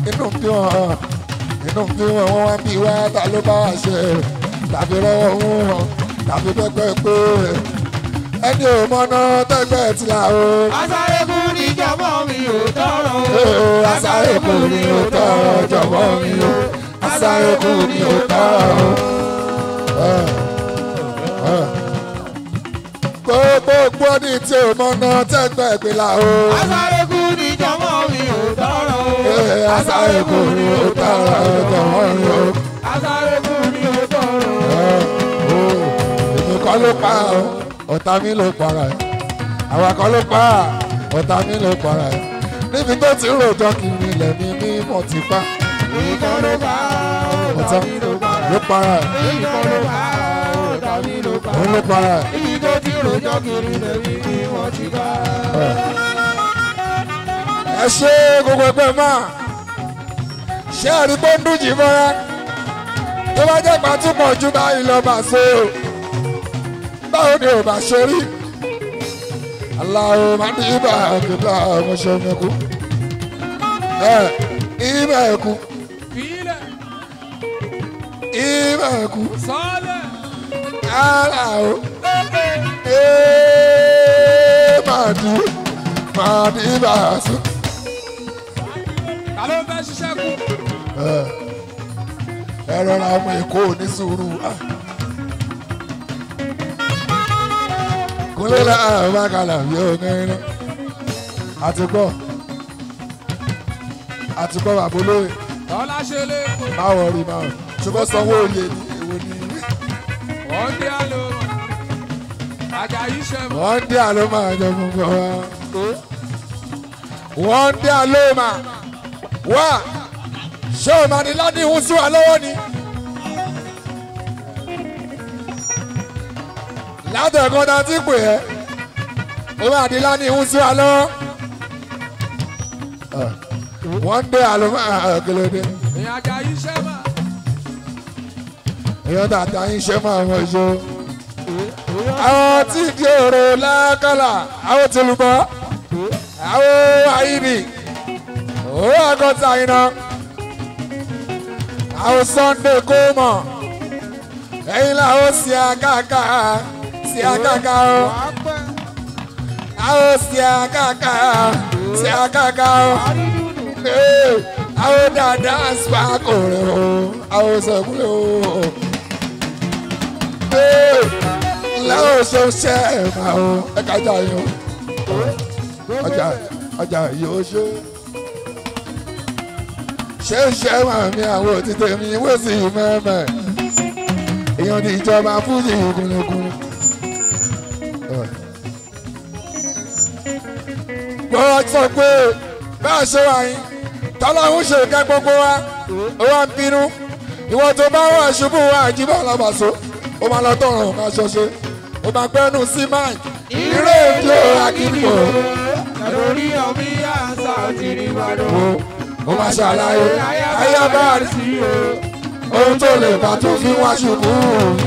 inú bí wọn wọ́n wá bí wá ta ló bá wá ṣe tàbí rọwọ́ wọn tàbí pẹ́pẹ́ pé ẹni ò mọ́ná tẹ́gbẹ́ ti là o. Asárégún ní jọ̀mọ́ mi ò tọrọ o. Asárégún ni ò tọrọ jọ̀mọ́ mi o. Asárégún ni ò tọrọ o. Gbogbo ní tí o mọ́ná tẹ́gbẹ́ pé là o. Asárégún ní jọ̀mọ́ mi ò tọrọ o. Asárégún ni ò tọrọ jọ̀mọ́ mi o. Asárégún ni ò tọrọ o. Èmi kọ́ ló pa ọ́ ọ̀tá mi ló para ẹ̀ àwa kan ló pa ọ̀tá mi ló para ẹ̀ níbi tó ti rojọ́ kiri ilẹ̀ mi mímọ́ ti pa Ìkan ló bá ọ̀tá ló para ẹ̀ ìkan ló bá ọ̀tá mi ló bá. òun ló para ẹ̀. Ibi tó ti rojọ́ kiri lẹ́bí ni wọ́n ti bá. ẹ ṣe gbogbo ẹgbẹ́ máa ṣé ẹ̀rí pé ń dùn jì mọ́ra tó bá jẹ́ pàtúpọ̀ ju báyìí lọ bá ṣe o báwo ni ò bá ṣe rí aláwo máa ní ibà kíkà ọmọ ṣe mẹ́kú ibà ẹ̀kú ibà ẹ̀kú aláwo máa ní ibà sùn. Ta ló fẹ́ ṣiṣẹ́ kú? ẹ rọra ọmọ èkó ní sùúrù kúnlẹ̀ láàrín bákàlà yóò gẹ́rẹ́ àtìgbọ́ bàbá olóyè Tọ́lá ṣe lé kó. báwọ̀ rí báwọ̀ ṣùgbọ́n sanwó oyè ní èwo ní Wọ́n dé àlọ́. Àjàyí ṣe mọ́. wọ́n dé àlọ́ máa jọ gbogbo wa wọ́n dé àlọ́ máa wá ṣé o máa ní láti ìhun sí wa lọ́wọ́ ni látẹ̀kọ́ ta ti pè ẹ́ o máa ní láti ìhun sí wa lọ́wọ́ wọ́n dé àlọ́ máa kílódé Ìyẹn Àjàyí ṣe mọ́. èèyàn tàtà yín ṣe máa wọ̀ ṣó àwọn tí di òrò lákàlà àwọn tìlùbọ́ àwọn àyíní owó àgọ́ta iná àwọn Sunday kó mọ̀ ẹ̀yin làwọn sí àkàkà o àwọn sí àkàkà o àwọn dáadáa spark rẹ o àwọn sọ̀kúlẹ̀ o lẹ́wọ̀n ṣe ń ṣe ẹ̀ka o ẹ̀ka jà yín o ọjà yóò ṣe ń ṣe màmí àwọn òtítọ́ mi wé sí mẹ́mẹ́ èèyàn ní ìjọba fújì kúnlẹ̀kúnlẹ̀. wọ́n sọ pé bá a ṣe wà yín tọ́láhùn ṣe ká gbogbo wa ó wá ń bínú ìwọ tó bá wà ṣubú wa àjíbọ̀ alábàṣọ ó máa lọ tọrùn máa ṣọṣe ó máa gbẹ́nu sí máìkì rédíò akíkò. Lórí ọmí àṣà ti rí wàdó. ó máa ṣàlàyé ayábá ohun tó lè bá tó fi wá ṣubú.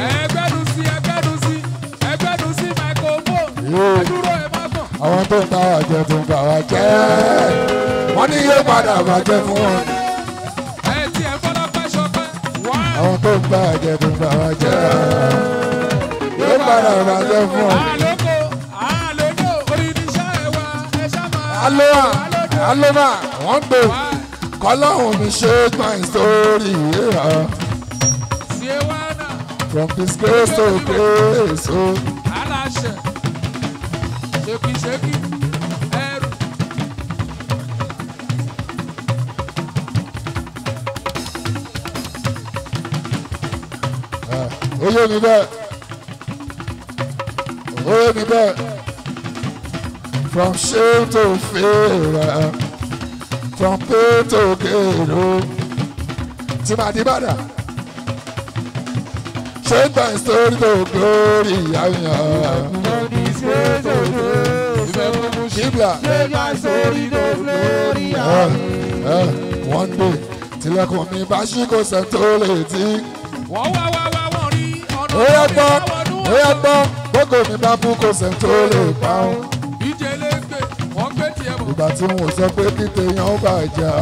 Ẹgbẹ́nu sí microphone. Ẹdúró ẹ má gbọ̀n. àwọn tó ń bá wa jẹ tó ń bá wa jẹ wọ́n ní yóò padà bàjẹ́ fún wọn. Ẹ ti ẹ̀ fọ́lá pẹ́ ṣọpẹ́. àwọn tó ń bá wa jẹ tó ń bá wa jẹ yóò padà bàjẹ́ fún wọn. Àlódò oríṣiríṣẹ́ ẹ̀ wá ẹ ṣá máa. aloma wọ́n gbé kọ́lọ́hún mi ṣe my story Siwana from disgrace to grace. aláṣẹ ṣèkìṣèkì ẹrù. Oyè mi bẹ́ẹ̀ from shame to fear from pain to gain tí màá di bàdà change my story to glory àyàn kíbla one day tilẹ̀kùn mi bá ṣí kò sẹ́ tó lè tí. Wọ́n wọ́n rí ọ̀nà. ó yẹ gbọ́ gbogbo mi bá bú kò sẹ́ tó lè pa ọ́n. Ìjẹ́ lẹ́gbẹ̀ẹ́ wọ́n gbé tiẹ̀ bọ̀. ìgbà tí mo sọ pé kíkẹ́ yan ó bàjẹ́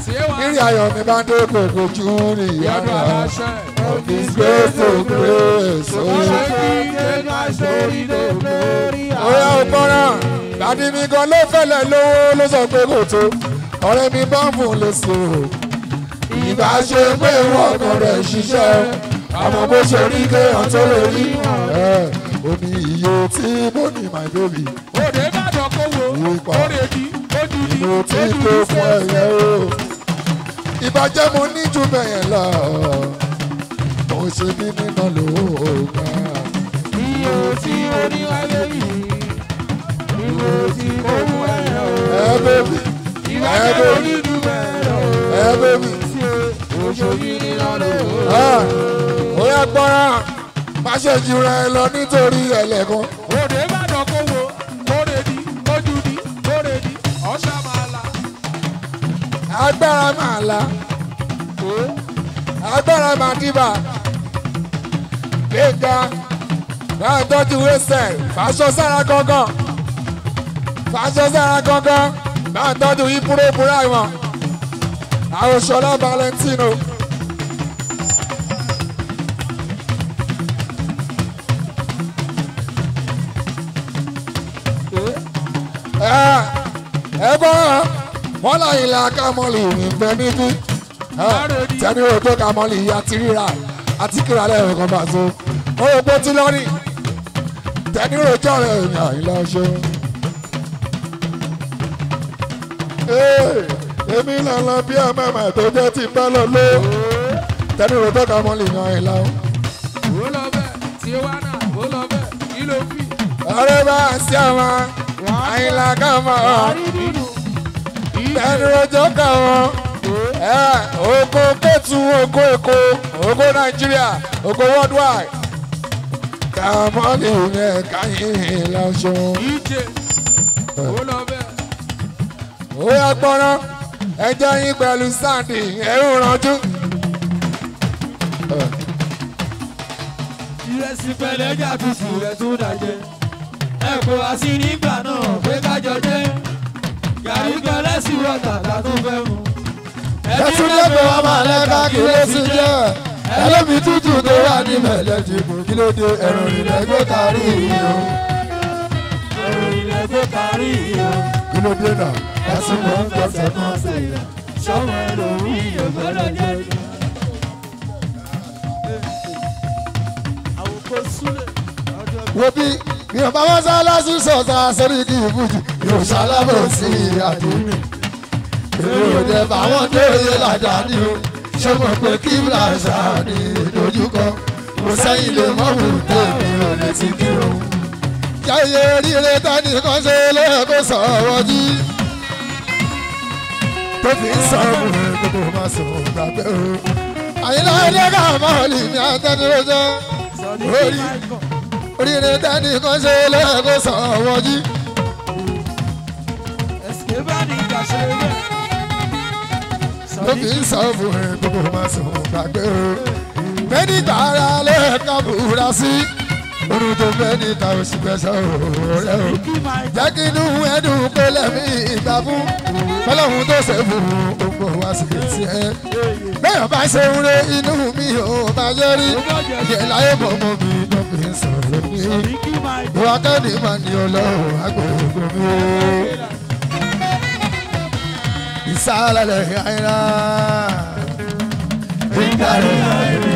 Siwana ìrì ayọ̀ mi bá ń dé kòkò jù rí yọ̀dọ̀ yàrá aláṣẹ. disgrace to grace. ó yẹ ọgbọ́nrán dàdí mi gan ló fẹ́lẹ̀ lówó ló sọ pé kò tó ọ̀rẹ́ mi bá ń fún lè sọ ìbá ṣe pé wọ́n kan rẹ̀ ṣiṣẹ́ àmọ́ bó ṣe rí kéèyàn tó lè rí ó ní iye tí mo ní my baby Òde Ìbàdàn kò wò. Wípa. Òde di ojúdi mo ti tó fún ẹ̀yẹ o ìbàjẹ́ mo ní jù bẹ́yẹn lọ mo ṣe ní nínà lóògbà Iye tí mo ní wáyé yìí, iye tí mo mú ẹ̀yà ìwádìí onídùú bẹ̀rẹ̀ ẹ bẹ́bí. òṣòyí ni lọ́lọ́. Ó yẹ gbọ́ra má ṣe jù rẹ lọ nítorí ẹlẹ́kan. òde ìbàdàn kò wo kóre ní ojú ní kóre ní ọ̀ṣà máa la. Agbára máa la agbára máa dìbà gbẹ̀ngà náà tọ́jú wẹ́sẹ̀ fàṣọ sára gangan náà tọ́jú ìbúrò ìbúrò àìmọ̀ àwọn Ṣọlá Valentino. ẹ bọ́ wọ́n láyìn la kámọ́lì ìgbẹ́ níbí tẹ́ni o tó kámọ́lì àti ríra àti kíra lẹ́yìn kan bá so ó yẹ kó tí lọ́rìn tẹ́ni o jọ rẹ̀ èèyàn ìlọ́ṣọ́. Èmi lọ́lọ́ bí ọmọ ẹ̀mọ̀ tó jẹ́ ti bá lọ lé tẹ́ni o tó kámọ́lì yan ìlà. ó lọ bẹ́ẹ̀ tí ó wá náà ó lọ bẹ́ẹ̀ kí ló fi. ọ̀rẹ́ bá sí ọmọ àyìnlá kámọ́ tẹ́ni o jọ kámọ́. Oko Ketu, Oko Eko, Oko Nigeria, Oko worldwide. Kàmọ́lì yẹn káyìn lọ́sọ̀. ìjẹ ó lọ bẹ́ẹ̀. Ó yẹ gbọ́nà ẹjọ́ yín pẹ̀lú Sandy ẹ̀rù rànjú. ìrẹsì pẹ̀lẹ́ jà tutù rẹ̀ tún dàjẹ́. ẹ̀kọ́ àti nígbà náà pé kájọ jẹ́. gàrí kan lẹ́sìn wọ́tà látún fẹ́ mu. Ẹ̀sùn lẹ́gbẹ̀ẹ́ wa máa lẹ́ka kí ló sì jẹ́. Ẹlẹ́mi tútù tó wà ní mẹ̀lẹ́jì kò kí ló dé ẹ̀rùn ìrẹ́gbẹ́ kárí iyo. ẹ̀rùn ìrẹ́gbẹ́ kárí iyo. Kí ló dé náà? Ẹ̀sùn mọ̀ ń gbọ́sẹ̀ kan. sọ́wọ́n ẹlòmí ìyọ̀gbọ́dọ̀ jẹ́. àwòkọ́ súlẹ̀. Wo bí mi ò bá wọ́n sá lásù sọ̀tà sórí kí ìbùjì yóò ṣalábò sí àdúgbò. Èmi ò dẹ̀ bá wọn dóye ládàá ní o. Ṣé mo pé kí bláṣà ní ìdojúkọ? Mo sẹ́yìn lè mọ́mú tèmi ò lè ti kírun. Jáyé oríire tánìkan ṣe lẹ́ẹ̀kọ́ sọ̀rọ̀ jí. Tó fi ń sọ̀rọ̀ gbogbo máa sọ̀rọ̀ gbàgbé o. Àyìnlá ẹ̀dẹ́ ká mọ́ọ̀lì ní àtẹnudọ́jọ́. Oríire tánìkan ṣe lẹ́ẹ̀kọ́ sọ̀rọ̀ jí. ẹ̀sìnkè bá ní ìgbà ṣe é bẹ́ẹ̀. Tó fi ń sọ̀rọ̀ gbogbo máa sọ̀rọ̀ gbàgbé o. Bẹ́ẹ̀ni tààrà lẹ́ẹ̀ka búra sí. Orun tó fẹ́ ní ta oṣù fẹsẹ̀ òòrẹ́ o. Jẹ́ kí inú ẹ̀dùn pé lẹ́mí ìgbà fún. Fọlọ́run tó ṣe fún gbogbo wa sì ti ẹ́. Bẹ́ẹ̀ bá ṣe ń re inú mi ò bá yẹ rí. Ìyẹn láyé bọ̀mọ̀ mi tó fi ń sọ̀rọ̀ mi. Ìwà kẹ́ni máa ní ọlọ́run agbègbè mi o. Ìsàlẹ̀ àìrá. Ìdarí àìrí.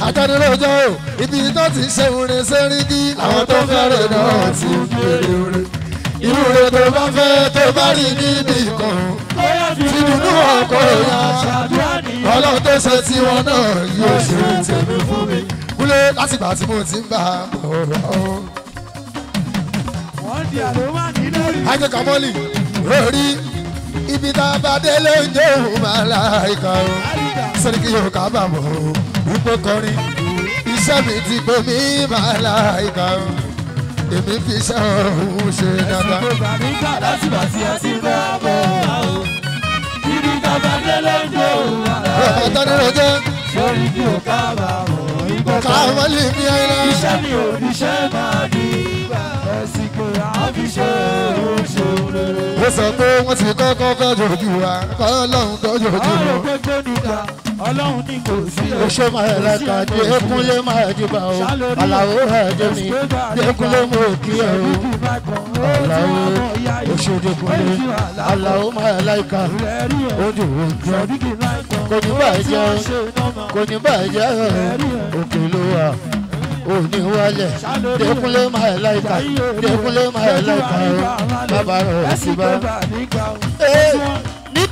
Àtẹnulọ́jọ́ o, ibi tó ti ṣe orin sẹ́ríkì, àwọn tó fẹ́rẹ̀ náà ti ń bèrè orin. Irú rẹ̀ tó bá fẹ́ tó bá rí níbi kan, tìdùnnú ọkọ̀ ìyá. Ọlọ́run tó ṣe tí wọn náà yóò ṣe tèmi fún mi. Kúlẹ̀ látìgbà tí mo ti ń bá a bọ̀rọ̀ o. wọ́n di àlọ́mà nínú rí. Ajé Kamọ́lì lórí ibi tá a bá dé ló ń jẹ́ òun máa láìka o. Sẹ́ríkì yóò kábàámọ̀ o, wípé kọrin. Iṣẹ́ mi ti gbé mi máa láìka o. Èmi fi iṣẹ́ òun ṣe dáadáa. ẹ̀sìnkè bá ní gbà láti bà tí ẹ ti bá bọ̀ wá o. ibi tàbá délé ń jẹ́ òun àlá. Ọ̀pọ̀ tọ́ni lọ́jọ́ sórí kí o kábàámọ̀ ìgbọ́kọ̀. Kamọ́lì mi ayẹyẹ. iṣẹ́ mi ò ní ṣe máa di ìgbà. ẹ̀sìnkè àfiṣe oṣù rere. Ó sọ pé wọ́n ti kọ́kọ́ kọ́jọ́ ojú wa, kọ́ lọ́hùn kọ́jọ́ ojú ọ̀rọ̀ lọ. gbogbo níta ọlọ́run ní kò sí. Oṣó máa lẹ́ka dé Ekunlé máa dìbà o. Àlàó ẹ̀jẹ̀ mi dé Ekunlé mo kí ẹ o. Àlàó oṣó Dékunlé. Àlàó máa láìka ojú ojú. Kò ní bàjẹ́ kò ní bàjẹ́ òkè ló wà. Òní wálẹ̀ Dékunlé máa láìka Dékunlé máa láìka o. Bàbá rẹ̀ sí bá. Ní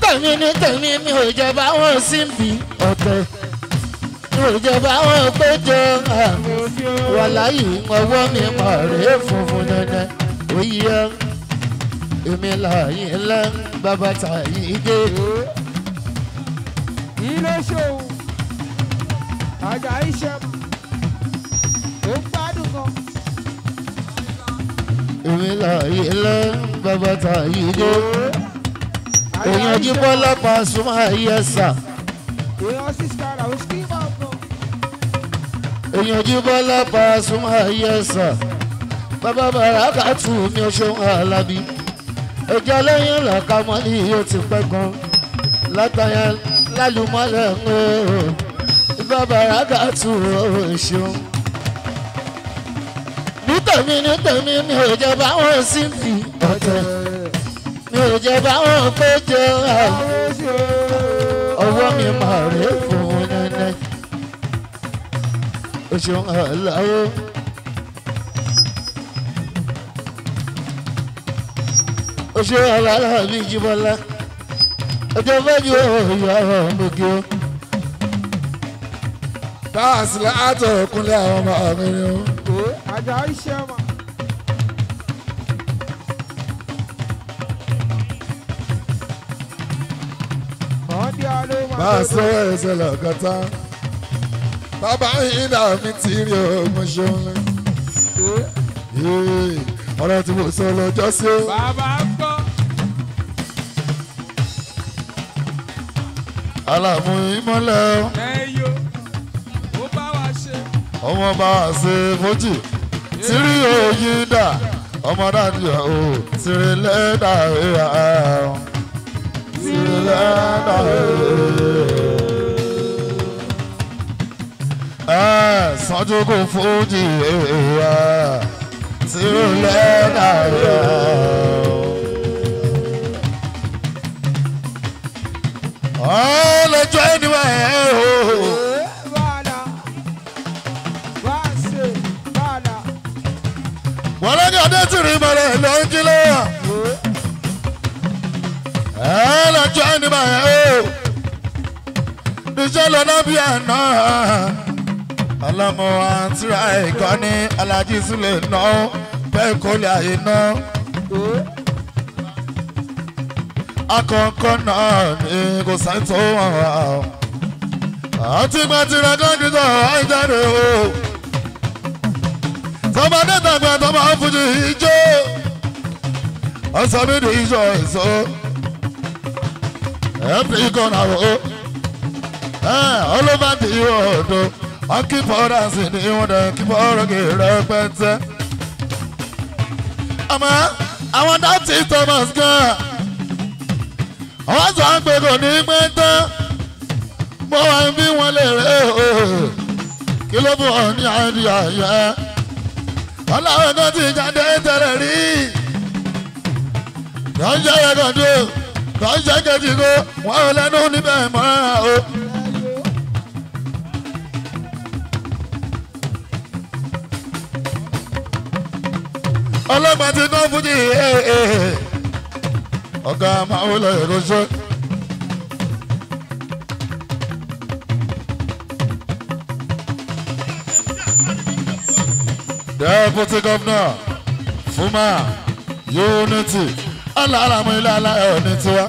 tèmi mi ò jọba wọn sí bí ọ̀tẹ̀. Mi ò jọba wọn péjọ wàláyé ọwọ́ mi mọ̀ rèé funfun dandan. Oyè èmi láàyè ńlá bàbá tàyè dé. ilé ṣòwò àjà iṣẹ́ ó gbádùn kan. èmi láàyè ńlá bàbá tàyè dé. èèyàn jí bọ́lá Pasuma ayẹ́sà. èèyàn sískára ó ṣí máa bọ̀. èèyàn jí bọ́lá Pasuma ayẹ́sà. bàbá Bàrákàtù mi ò ṣeun Alábí. ẹjọ́ lẹ́yìn lọ́ka mọ́lì yóò ti pẹ́ gan. látàyà lálùmọ́lẹ̀ ń wò bàbá Bàrákàtù ò ṣeun. nítèmi mi ò jẹ́ báwọn sí fi ọ̀tẹ̀. mi ò jẹ́ báwọn péjọ ọwọ́ mi máa rí fún nẹ́nẹ́. o ṣeun Aláwọ̀. o ṣe Aláwọ̀ bíi Jíbọ́lá. ọjọ́ fẹ́jú òòyà ọ̀mọ̀gì o. báàsì látọ̀ kúnlẹ̀ àwọn ọmọ mi ni o. àjà iṣẹ́ mà. báàsì lọ́wọ́ ẹ̀sẹ̀ lọ́kọ̀tà. bàbá yìí dà mí tí rí ogun ṣeun. ọ̀rọ̀ tí mo sọ lọ́jọ́ sí o. bàbá ń gbọ́. Àlàmú ìmọ́lẹ̀ o. ẹyọ ó bá wa ṣe. ọmọ bá a ṣe fojì. tírí òyìn dà ọmọ dáàdì o. tírí lẹ́dà ìhà. tírí lẹ́dà ìhà. sanju kò fojì ìhà. tírí lẹ́dà ìhà. lọ́jọ́ ẹniwẹ̀ o. wọ́n lọ́jọ́ ọdẹ tí rí mọ́lẹ̀ ló ń jí lọ́wọ́. lọ́jọ́ ẹniwẹ̀ o. níṣẹ́ lọ́nà bí àná. ọlọ́mọ àtúrà ìkọ́ni Alájí Súlè náà bẹ́ẹ̀ kó lè àyè náà. akọ̀ọ̀kan náà ni kò sáì tó wọ̀n wá o. àti gbàtìrà kọ́ńtítọ̀ àìjáde o. tọ́mọdé tàgbà tọ́mọ fújì ijó. ọ̀sán mi di ijó èso. ẹ̀ẹ́dì kọ́nà o. olóba ti yọ ọ̀dọ́. wọ́n kí pọ́ọ́dà sí ni wọ́n dẹ̀ kí pọ́ọ́rọ́ kì í rẹpẹtẹ. àmọ́ àwọn dátì Thomas gan. àwọn sọ pé kò ní pẹ́ tán. mo wá ń bí wọn lè rè o. kí ló bù ọ ní àìdíyà yẹn. ọlọ́run kan ti jáde tẹ̀lé rí. lọ́jọ́ yẹn kan dé lọ́jọ́ kejì kó wọ́n ò lẹ́nu níbẹ̀ mọ́ra o. ọlọ́gbọ́n ti kọ́ fújì ọ̀gá máa ń lọ èrò ṣe. Deputy Governor Fuma Unity aláràmú ilé aláyọ̀ ní tiwa.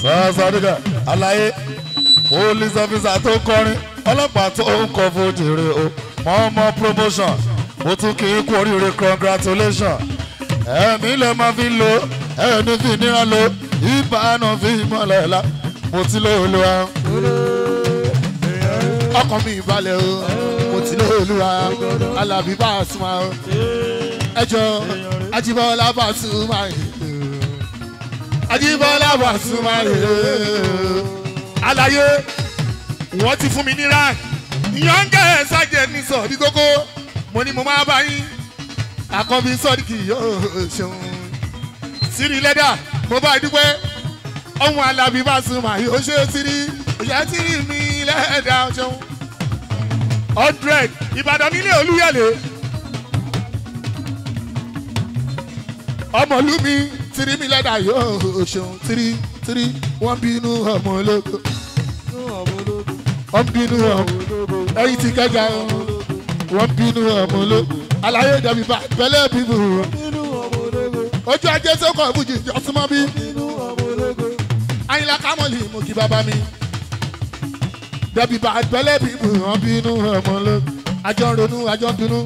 sọ́sọ́dúnkà aláyé police officer tó kọrin ọlọ́pàá tó ń kọ fojìrì o mọ́mọ́ promotion mo tún kí í kú oríire congratulation ẹ̀mí lè máa fi lo ẹ̀mí fi níra lo ìbánu fi mọ́lẹ̀ la mo ti lé olúwa. ọkàn mi ìbalẹ̀ o mo ti lé olúwa Alábí Pasuma o ẹjọ́ Ajíbọ́lá Pasuma Ajíbọ́lá Pasuma Àlàyé wọ́n ti fún mi ní rank ìyọ́ngẹ́ sájẹ́ ní sọ̀rí gógó mo ní mo máa bá yín àkọ́bí sọ́ọ̀dìkì yóò ṣeun sírí lẹ́dà mo bá dúpẹ́ ọ̀hún Alábí Pasuma yóò ṣe sírí ìyá sírí mi lẹ́dà ṣeun 100 Ìbàdàn nílé Olúyọ̀lé ọmọlúmi sírí mi lẹ́dà yóò ṣeun sírí wọ́n bínú ọmọ ológo wọ́n bínú ọmọ ẹ̀yìn ti kẹjà wọ́n bínú ọmọ ló àlàyé dàbí bẹ́lẹ̀ bíbù ojú ajé sókò ìbújì jọ́símọ́ bí Àyìnlá Kámọ́lì mo kí bàbá mi dàbí bẹ́lẹ̀ bíbù wọ́n bínú ọmọ ló àjọ ronú àjọ dùnú.